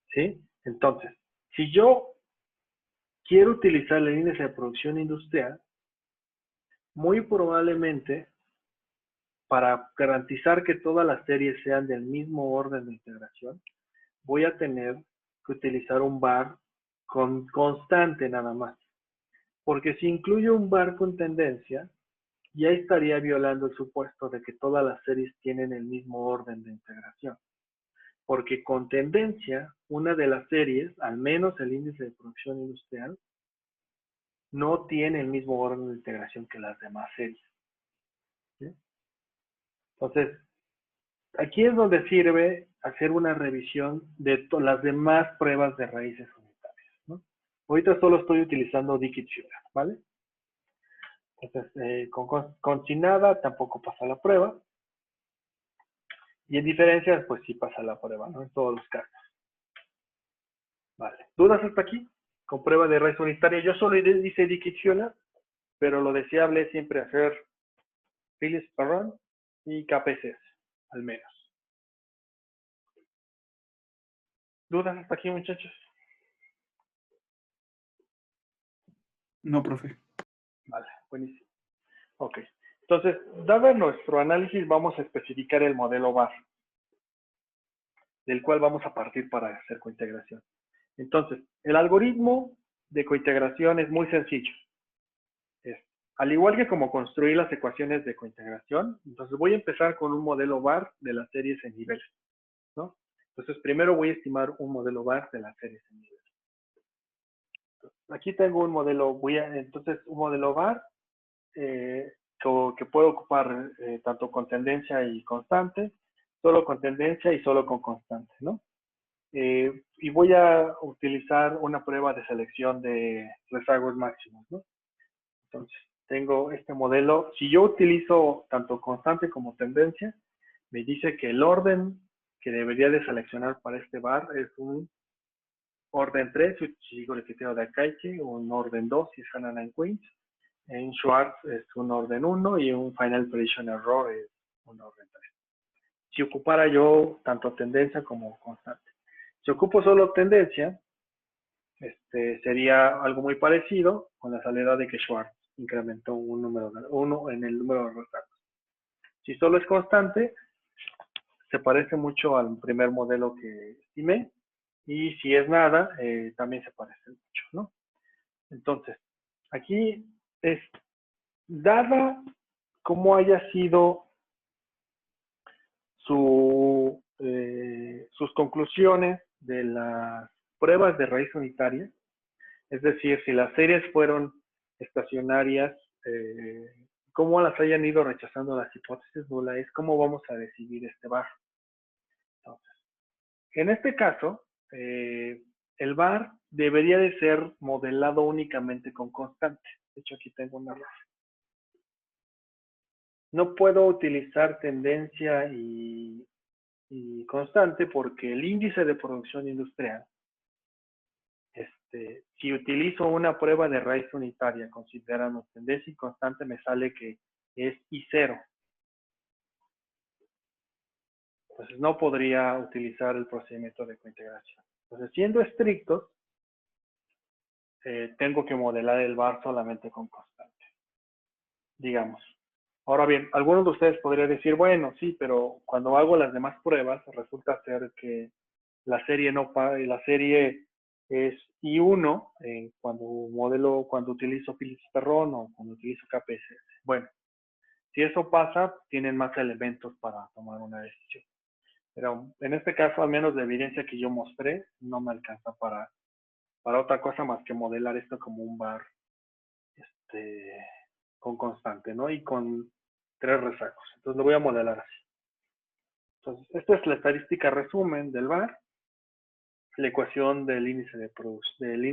¿Sí? Entonces, si yo quiero utilizar el índice de producción industrial, muy probablemente, para garantizar que todas las series sean del mismo orden de integración, voy a tener que utilizar un VAR con constante nada más. Porque si incluyo un VAR con tendencia, ya estaría violando el supuesto de que todas las series tienen el mismo orden de integración. Porque con tendencia, una de las series, al menos el índice de producción industrial, no tiene el mismo orden de integración que las demás series. ¿Sí? Entonces, aquí es donde sirve hacer una revisión de las demás pruebas de raíces unitarias, ¿no? Ahorita solo estoy utilizando Dickinson, ¿vale? Entonces, con sin nada tampoco pasa la prueba. Y en diferencias, pues sí pasa la prueba, ¿no? En todos los casos. Vale. ¿Dudas hasta aquí? Con prueba de raíz unitaria. Yo solo hice Dickinson, pero lo deseable es siempre hacer Phillips-Perron y KPCS, al menos. ¿Dudas hasta aquí, muchachos? No, profe. Vale, buenísimo. Ok. Entonces, dado nuestro análisis, vamos a especificar el modelo VAR, del cual vamos a partir para hacer cointegración. Entonces, el algoritmo de cointegración es muy sencillo. Al igual que como construir las ecuaciones de cointegración, entonces voy a empezar con un modelo VAR de las series en niveles, ¿no? Entonces, primero voy a estimar un modelo VAR de las series en niveles. Aquí tengo un modelo, entonces un modelo VAR que puedo ocupar tanto con tendencia y constante, solo con tendencia y solo con constante, ¿no? Y voy a utilizar una prueba de selección de rezagos máximos, ¿no? Entonces, tengo este modelo. Si yo utilizo tanto constante como tendencia, me dice que el orden que debería de seleccionar para este VAR es un orden 3, si sigo el criterio de Akaichi, un orden 2, si es Hanan and Queens. En Schwartz es un orden 1 y un Final Prediction Error es un orden 3. Si ocupara yo tanto tendencia como constante. Si ocupo solo tendencia, sería algo muy parecido con la salvedad de que Schwartz incrementó un número de 1 en el número de rezagos. Si solo es constante, se parece mucho al primer modelo que estimé. Y si es nada, también se parece mucho, ¿no? Entonces, aquí es, dada cómo haya sido sus conclusiones de las pruebas de raíz unitaria, es decir, si las series fueron estacionarias, cómo las hayan ido rechazando las hipótesis nula, es cómo vamos a decidir este VAR. Entonces, en este caso, el VAR debería de ser modelado únicamente con constante. De hecho, aquí tengo un error. No puedo utilizar tendencia y constante porque el índice de producción industrial, si utilizo una prueba de raíz unitaria considerando tendencia y constante, me sale que es I0. Entonces no podría utilizar el procedimiento de cointegración. Entonces, siendo estrictos, tengo que modelar el VAR solamente con constante, digamos. Ahora bien, algunos de ustedes podrían decir, bueno, sí, pero cuando hago las demás pruebas, resulta ser que la serie es I1 cuando utilizo Phillips-Perron o cuando utilizo KPCS. Bueno, si eso pasa, tienen más elementos para tomar una decisión. Pero en este caso, al menos la evidencia que yo mostré, no me alcanza para otra cosa más que modelar esto como un VAR con constante, ¿no? Y con 3 rezagos. Entonces lo voy a modelar así. Entonces, esta es la estadística resumen del VAR, la ecuación del índice de precios y del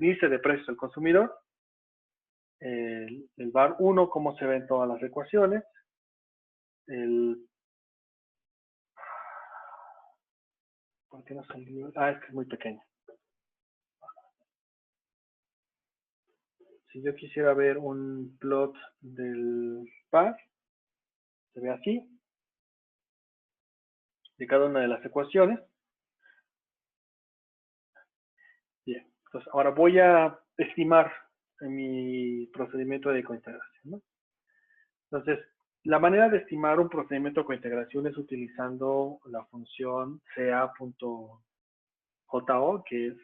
índice de precios del consumidor, el VAR 1, cómo se ven todas las ecuaciones, ¿por qué no salió? Es que es muy pequeño. Si yo quisiera ver un plot del VAR, se ve así, de cada una de las ecuaciones. Bien, entonces ahora voy a estimar en mi procedimiento de cointegración, ¿no? Entonces, la manera de estimar un procedimiento de cointegración es utilizando la función ca.jo, que es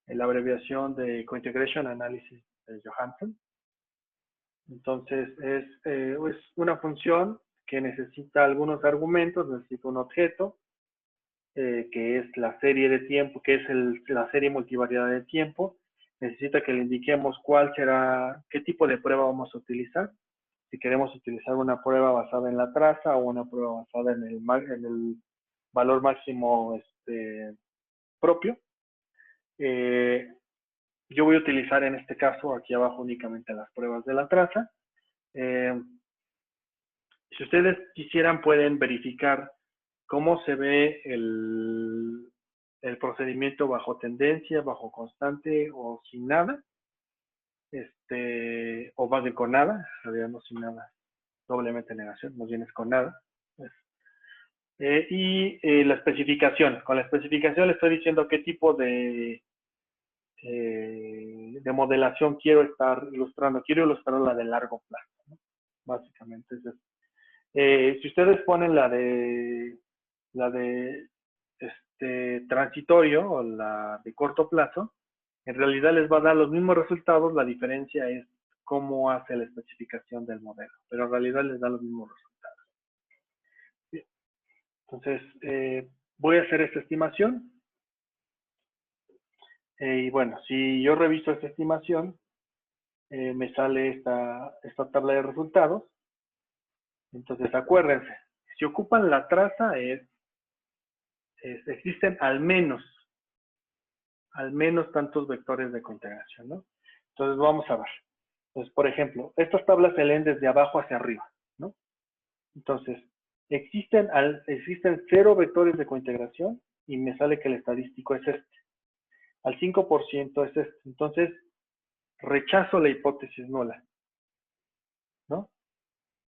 la abreviación de Cointegration Analysis de Johansen. Entonces, es una función que necesita algunos argumentos, necesita un objeto, que es la serie de tiempo, que es la serie multivariada de tiempo. Necesita que le indiquemos cuál será, qué tipo de prueba vamos a utilizar. Si queremos utilizar una prueba basada en la traza o una prueba basada en el valor máximo propio. Yo voy a utilizar en este caso aquí abajo únicamente las pruebas de la traza. Si ustedes quisieran, pueden verificar cómo se ve el procedimiento bajo tendencia, bajo constante o sin nada. O más bien con nada, en realidad no sin nada, doblemente negación, más bien es con nada. La especificación. Con la especificación le estoy diciendo qué tipo de modelación quiero estar ilustrando. Quiero ilustrar la de largo plazo, ¿no? Básicamente es eso. Si ustedes ponen la de transitorio o la de corto plazo, en realidad les va a dar los mismos resultados, la diferencia es cómo hace la especificación del modelo, pero en realidad les da los mismos resultados. Bien. Entonces, voy a hacer esta estimación. Y bueno, si yo reviso esta estimación, me sale esta tabla de resultados. Entonces, acuérdense, si ocupan la traza, existen al menos tantos vectores de cointegración, ¿no? Entonces, vamos a ver. Entonces, por ejemplo, estas tablas se leen desde abajo hacia arriba, ¿no? Entonces, existen 0 vectores de cointegración y me sale que el estadístico es este. Al 5% es este. Entonces, rechazo la hipótesis nula, ¿no?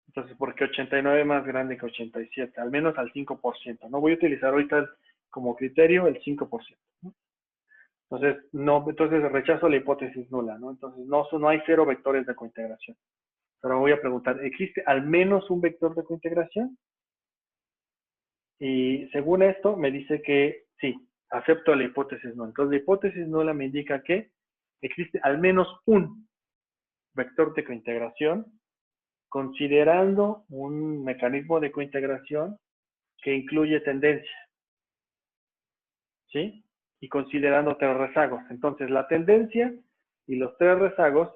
Entonces, porque 89 es más grande que 87, al menos al 5%. No voy a utilizar ahorita como criterio el 5%, ¿no? Entonces rechazo la hipótesis nula, ¿no? Entonces, no hay 0 vectores de cointegración. Pero voy a preguntar, ¿existe al menos un vector de cointegración? Y según esto, me dice que sí, acepto la hipótesis nula. Entonces, la hipótesis nula me indica que existe al menos un vector de cointegración, considerando un mecanismo de cointegración que incluye tendencia, ¿sí? Y considerando 3 rezagos. Entonces, la tendencia y los 3 rezagos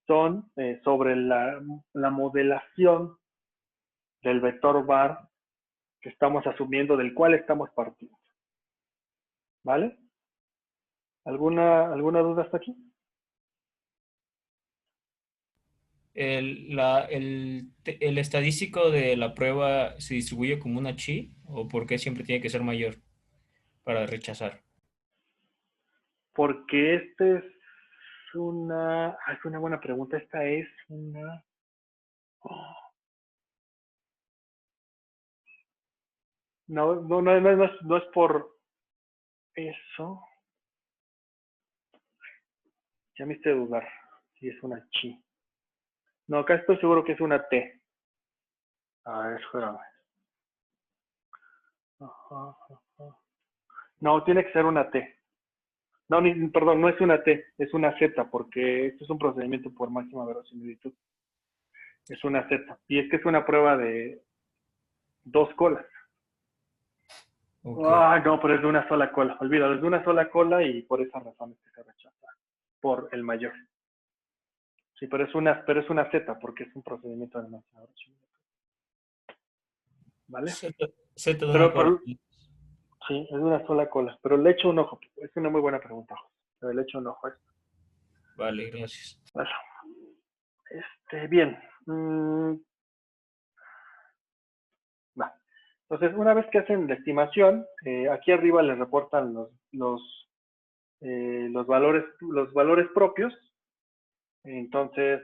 son sobre la modelación del vector var que estamos asumiendo, del cual estamos partiendo. ¿Vale? ¿Alguna duda hasta aquí? ¿El estadístico de la prueba se distribuye como una chi o por qué siempre tiene que ser mayor para rechazar? Porque es una buena pregunta. Esta es una... No es por eso. Ya me hice dudar si es una chi. No, acá estoy seguro que es una T. A ver, espérame. No, tiene que ser una T. No, perdón, no es una T, es una Z, porque esto es un procedimiento por máxima verosimilitud. Es una Z. Y es que es una prueba de 2 colas. Okay. No, pero es de una sola cola. Olvídalo, es de una sola cola y por esa razón es que se rechaza. Por el mayor. Sí, pero es una Z, porque es un procedimiento de máxima verosimilitud. ¿Vale? Z de una cola. Sí, es de una sola cola, pero le echo un ojo. Es una muy buena pregunta, pero le echo un ojo a esto. Vale, gracias. Bueno, bien. Va. Entonces, una vez que hacen la estimación, aquí arriba les reportan los valores propios. Entonces,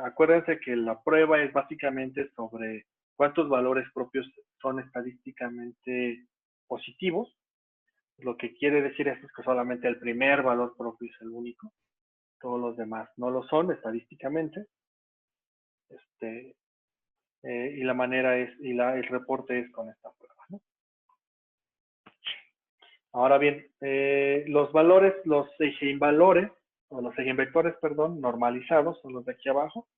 acuérdense que la prueba es básicamente sobre cuántos valores propios son estadísticamente positivos. Lo que quiere decir esto es que solamente el primer valor propio es el único. Todos los demás no lo son estadísticamente. Y la manera es, el reporte es con esta prueba, ¿no? Ahora bien, los valores, los eigenvalores, o los eigenvectores, perdón, normalizados, son los de aquí abajo.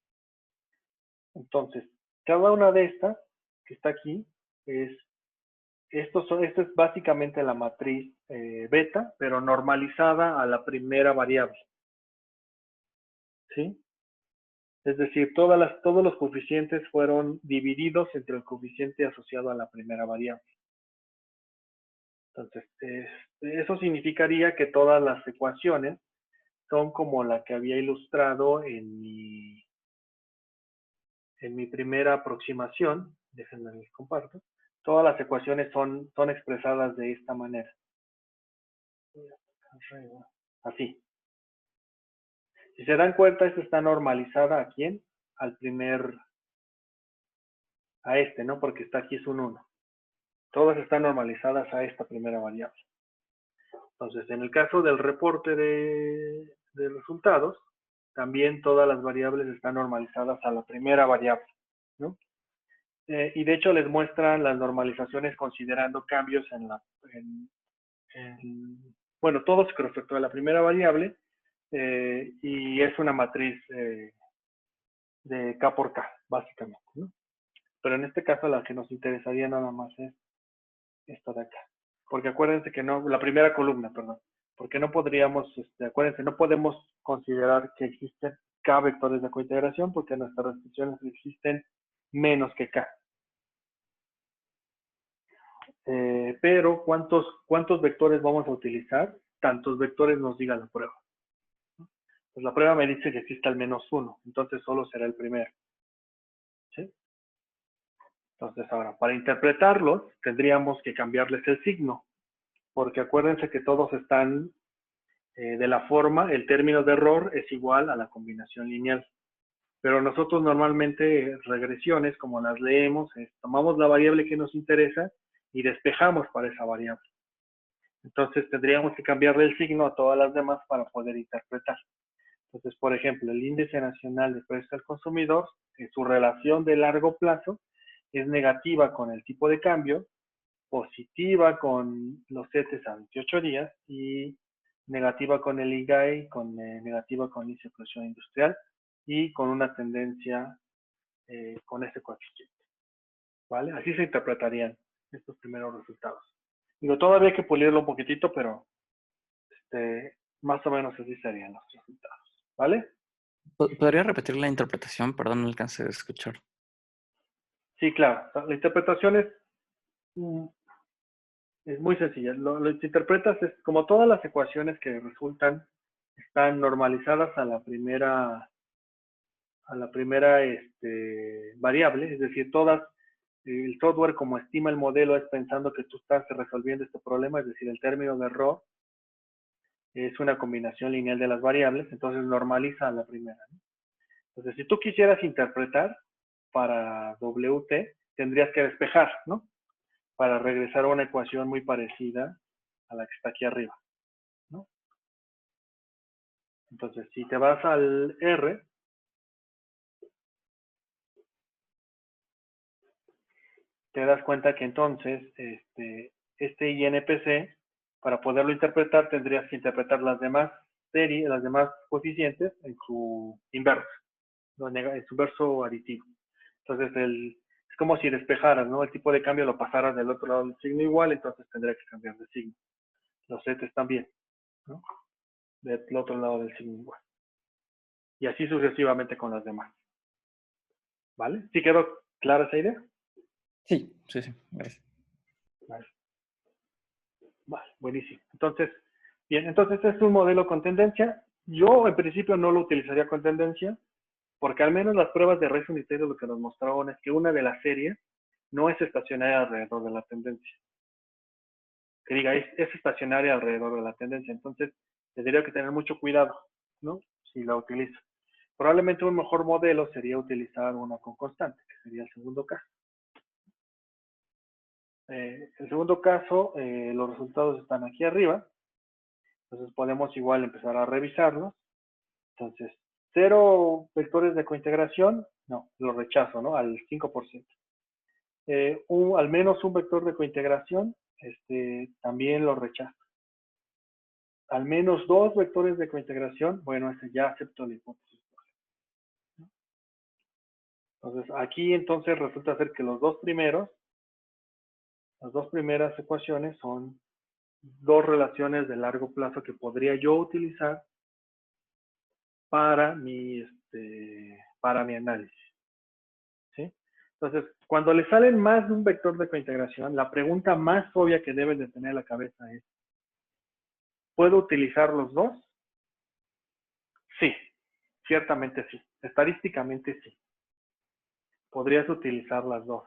Entonces, Cada una de estas que está aquí esta es básicamente la matriz beta, pero normalizada a la primera variable. ¿Sí? Es decir, todos los coeficientes fueron divididos entre el coeficiente asociado a la primera variable. Entonces, eso significaría que todas las ecuaciones son como la que había ilustrado en mi primera aproximación. Déjenme les comparto. Todas las ecuaciones son expresadas de esta manera. Así. Si se dan cuenta, esta está normalizada ¿a quién? A este, ¿no? Porque está aquí es un 1. Todas están normalizadas a esta primera variable. Entonces, en el caso del reporte de resultados, también todas las variables están normalizadas a la primera variable, ¿no? Y de hecho les muestran las normalizaciones considerando cambios bueno, todos con respecto a la primera variable, y es una matriz de K por K, básicamente, ¿no? Pero en este caso la que nos interesaría nada más es esta de acá. Porque acuérdense que no, la primera columna, perdón, porque no podríamos, acuérdense, no podemos considerar que existen K vectores de cointegración porque nuestras restricciones existen menos que K. Pero ¿cuántos vectores vamos a utilizar? Tantos vectores nos diga la prueba. Pues la prueba me dice que existe al menos uno, entonces solo será el primero. ¿Sí? Entonces ahora, para interpretarlos, tendríamos que cambiarles el signo, porque acuérdense que todos están de la forma, el término de error es igual a la combinación lineal. Pero nosotros normalmente regresiones, como las leemos, tomamos la variable que nos interesa y despejamos para esa variable. Entonces tendríamos que cambiarle el signo a todas las demás para poder interpretar. Entonces, por ejemplo, el índice nacional de precios al consumidor, en su relación de largo plazo, es negativa con el tipo de cambio, positiva con los CETES a 28 días y negativa con el IGAI, negativa con el índice de producción industrial y con una tendencia con ese coeficiente. ¿Vale? Así se interpretarían estos primeros resultados. Digo, todavía hay que pulirlo un poquitito, pero más o menos así serían los resultados. ¿Vale? ¿Podría repetir la interpretación? Perdón, no alcancé a escuchar. Sí, claro. La interpretación es muy sencilla. Lo que interpretas es como todas las ecuaciones que resultan están normalizadas a la primera variable, es decir, todas, el software como estima el modelo es pensando que tú estás resolviendo este problema, es decir, el término de error es una combinación lineal de las variables, entonces normaliza a la primera, ¿no? Entonces, si tú quisieras interpretar para WT, tendrías que despejar, ¿no? Para regresar a una ecuación muy parecida a la que está aquí arriba, ¿no? Entonces, si te vas al R, te das cuenta que entonces este INPC, para poderlo interpretar, tendrías que interpretar las demás series, las demás coeficientes en su inverso, en su verso aditivo. Entonces, es como si despejaras, ¿no? El tipo de cambio lo pasaras del otro lado del signo igual, entonces tendría que cambiar de signo. Los CETES también, ¿no? Del otro lado del signo igual. Y así sucesivamente con las demás. ¿Vale? ¿Sí quedó clara esa idea? Sí, gracias. Vale, buenísimo. Entonces, bien, entonces este es un modelo con tendencia. Yo en principio no lo utilizaría con tendencia, porque al menos las pruebas de raíz unitaria lo que nos mostraron es que una de las series no es estacionaria alrededor de la tendencia. Que diga, es estacionaria alrededor de la tendencia. Entonces, tendría que tener mucho cuidado, ¿no? Si la utilizo. Probablemente un mejor modelo sería utilizar una con constante, que sería el segundo caso. El segundo caso, los resultados están aquí arriba. Entonces podemos igual empezar a revisarlos. Entonces, 0 vectores de cointegración, no, lo rechazo, ¿no? Al 5%. Al menos un vector de cointegración, también lo rechazo. Al menos 2 vectores de cointegración, bueno, ese ya acepto la hipótesis. Entonces, aquí entonces resulta ser que las dos primeras ecuaciones son dos relaciones de largo plazo que podría yo utilizar para mi análisis. ¿Sí? Entonces, cuando le salen más de un vector de cointegración, la pregunta más obvia que deben de tener en la cabeza es, ¿puedo utilizar los dos? Sí, ciertamente sí. Estadísticamente sí. Podrías utilizar las dos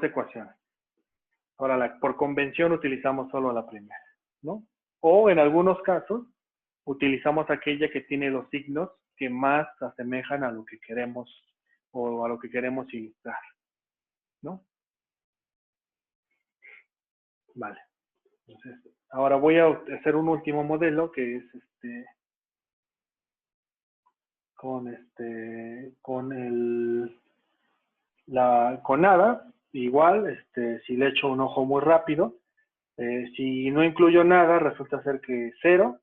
ecuaciones. Ahora, por convención utilizamos solo la primera, ¿no? O en algunos casos, utilizamos aquella que tiene los signos que más se asemejan a lo que queremos o a lo que queremos ilustrar, ¿no? Vale. Entonces, ahora voy a hacer un último modelo que es con nada. Igual, si le echo un ojo muy rápido, si no incluyo nada, resulta ser que 0.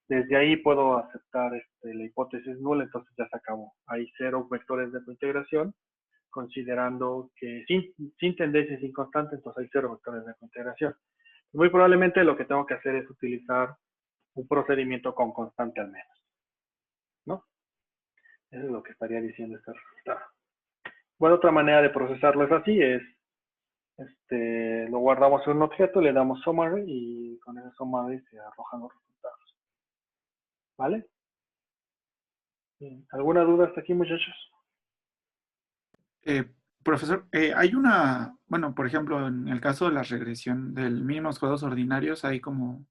Desde ahí puedo aceptar la hipótesis nula, entonces ya se acabó. Hay 0 vectores de cointegración, considerando que sin tendencia y sin constante, entonces hay 0 vectores de cointegración. Muy probablemente lo que tengo que hacer es utilizar un procedimiento con constante al menos, ¿no? Eso es lo que estaría diciendo este resultado. Bueno, otra manera de procesarlo es así, lo guardamos en un objeto, le damos summary y con ese summary se arrojan los resultados. ¿Vale? Bien. ¿Alguna duda hasta aquí, muchachos? Profesor, hay una, bueno, por ejemplo, en el caso de la regresión del mínimos cuadrados ordinarios, hay como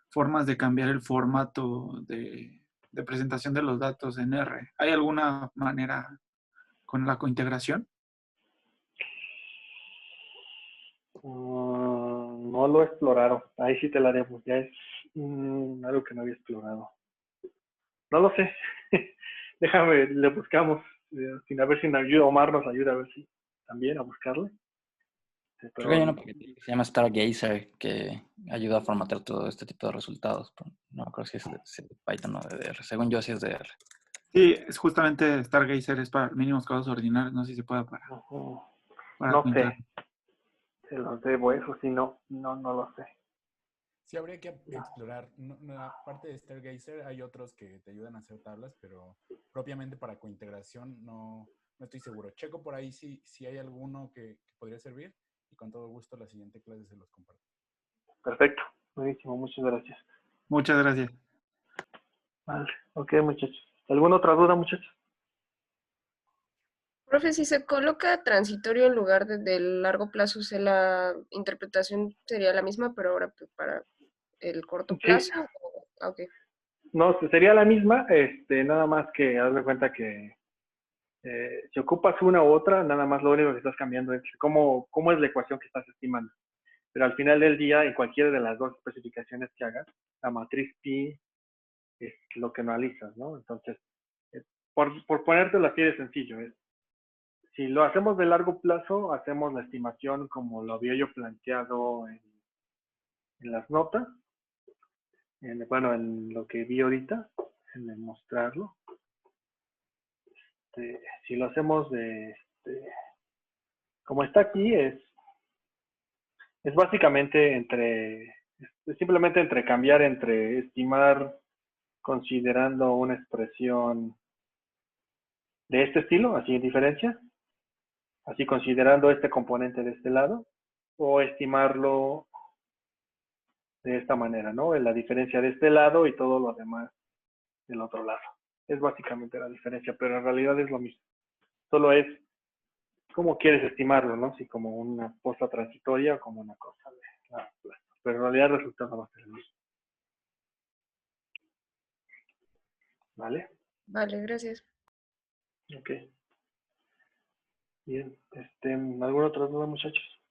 formas de cambiar el formato de presentación de los datos en R. ¿Hay alguna manera con la cointegración? No lo he explorado. Ahí sí te la debo. Ya es algo que no había explorado. No lo sé. Déjame, le buscamos. A ver si nos ayuda, Omar nos ayuda a ver si también a buscarle. Creo que hay una paquete que se llama Stargazer que ayuda a formatear todo este tipo de resultados. Pero no creo si es de Python o de DR. Según yo, sí es de R. Sí, es justamente Stargazer, es para mínimos cuadrados ordinarios. No sé si se puede para no cointegrar. sé. Se los debo, eso sí, no lo sé. Sí, habría que explorar. Aparte de Stargazer, hay otros que te ayudan a hacer tablas, pero propiamente para cointegración no estoy seguro. Checo por ahí si hay alguno que podría servir y con todo gusto la siguiente clase se los comparto. Perfecto. Buenísimo, muchas gracias. Muchas gracias. Vale, ok, muchachos. ¿Alguna otra duda, muchachos? Profe, si se coloca transitorio en lugar de largo plazo, la interpretación sería la misma, pero ahora para el corto plazo. Sí. Ok. No, sería la misma, nada más que haz de cuenta que si ocupas una u otra, nada más lo único que estás cambiando es cómo es la ecuación que estás estimando. Pero al final del día, en cualquiera de las dos especificaciones que hagas, la matriz pi es lo que analizas, ¿no? Entonces, por ponértelo así de sencillo, si lo hacemos de largo plazo, hacemos la estimación como lo había yo planteado en las notas, en lo que vi ahorita, en mostrarlo. Si lo hacemos como está aquí, es básicamente simplemente entre cambiar entre estimar considerando una expresión de este estilo, así en diferencia, así considerando este componente de este lado, o estimarlo de esta manera, ¿no? En la diferencia de este lado y todo lo demás del otro lado. Es básicamente la diferencia, pero en realidad es lo mismo. Solo es cómo quieres estimarlo, ¿no? Si como una cosa transitoria o como una cosa de largo plazo. Pero en realidad el resultado va a ser el mismo. ¿Vale? Vale, gracias. Ok. Bien. ¿Alguna otra duda, muchachos?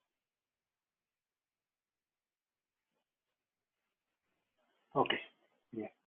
Ok.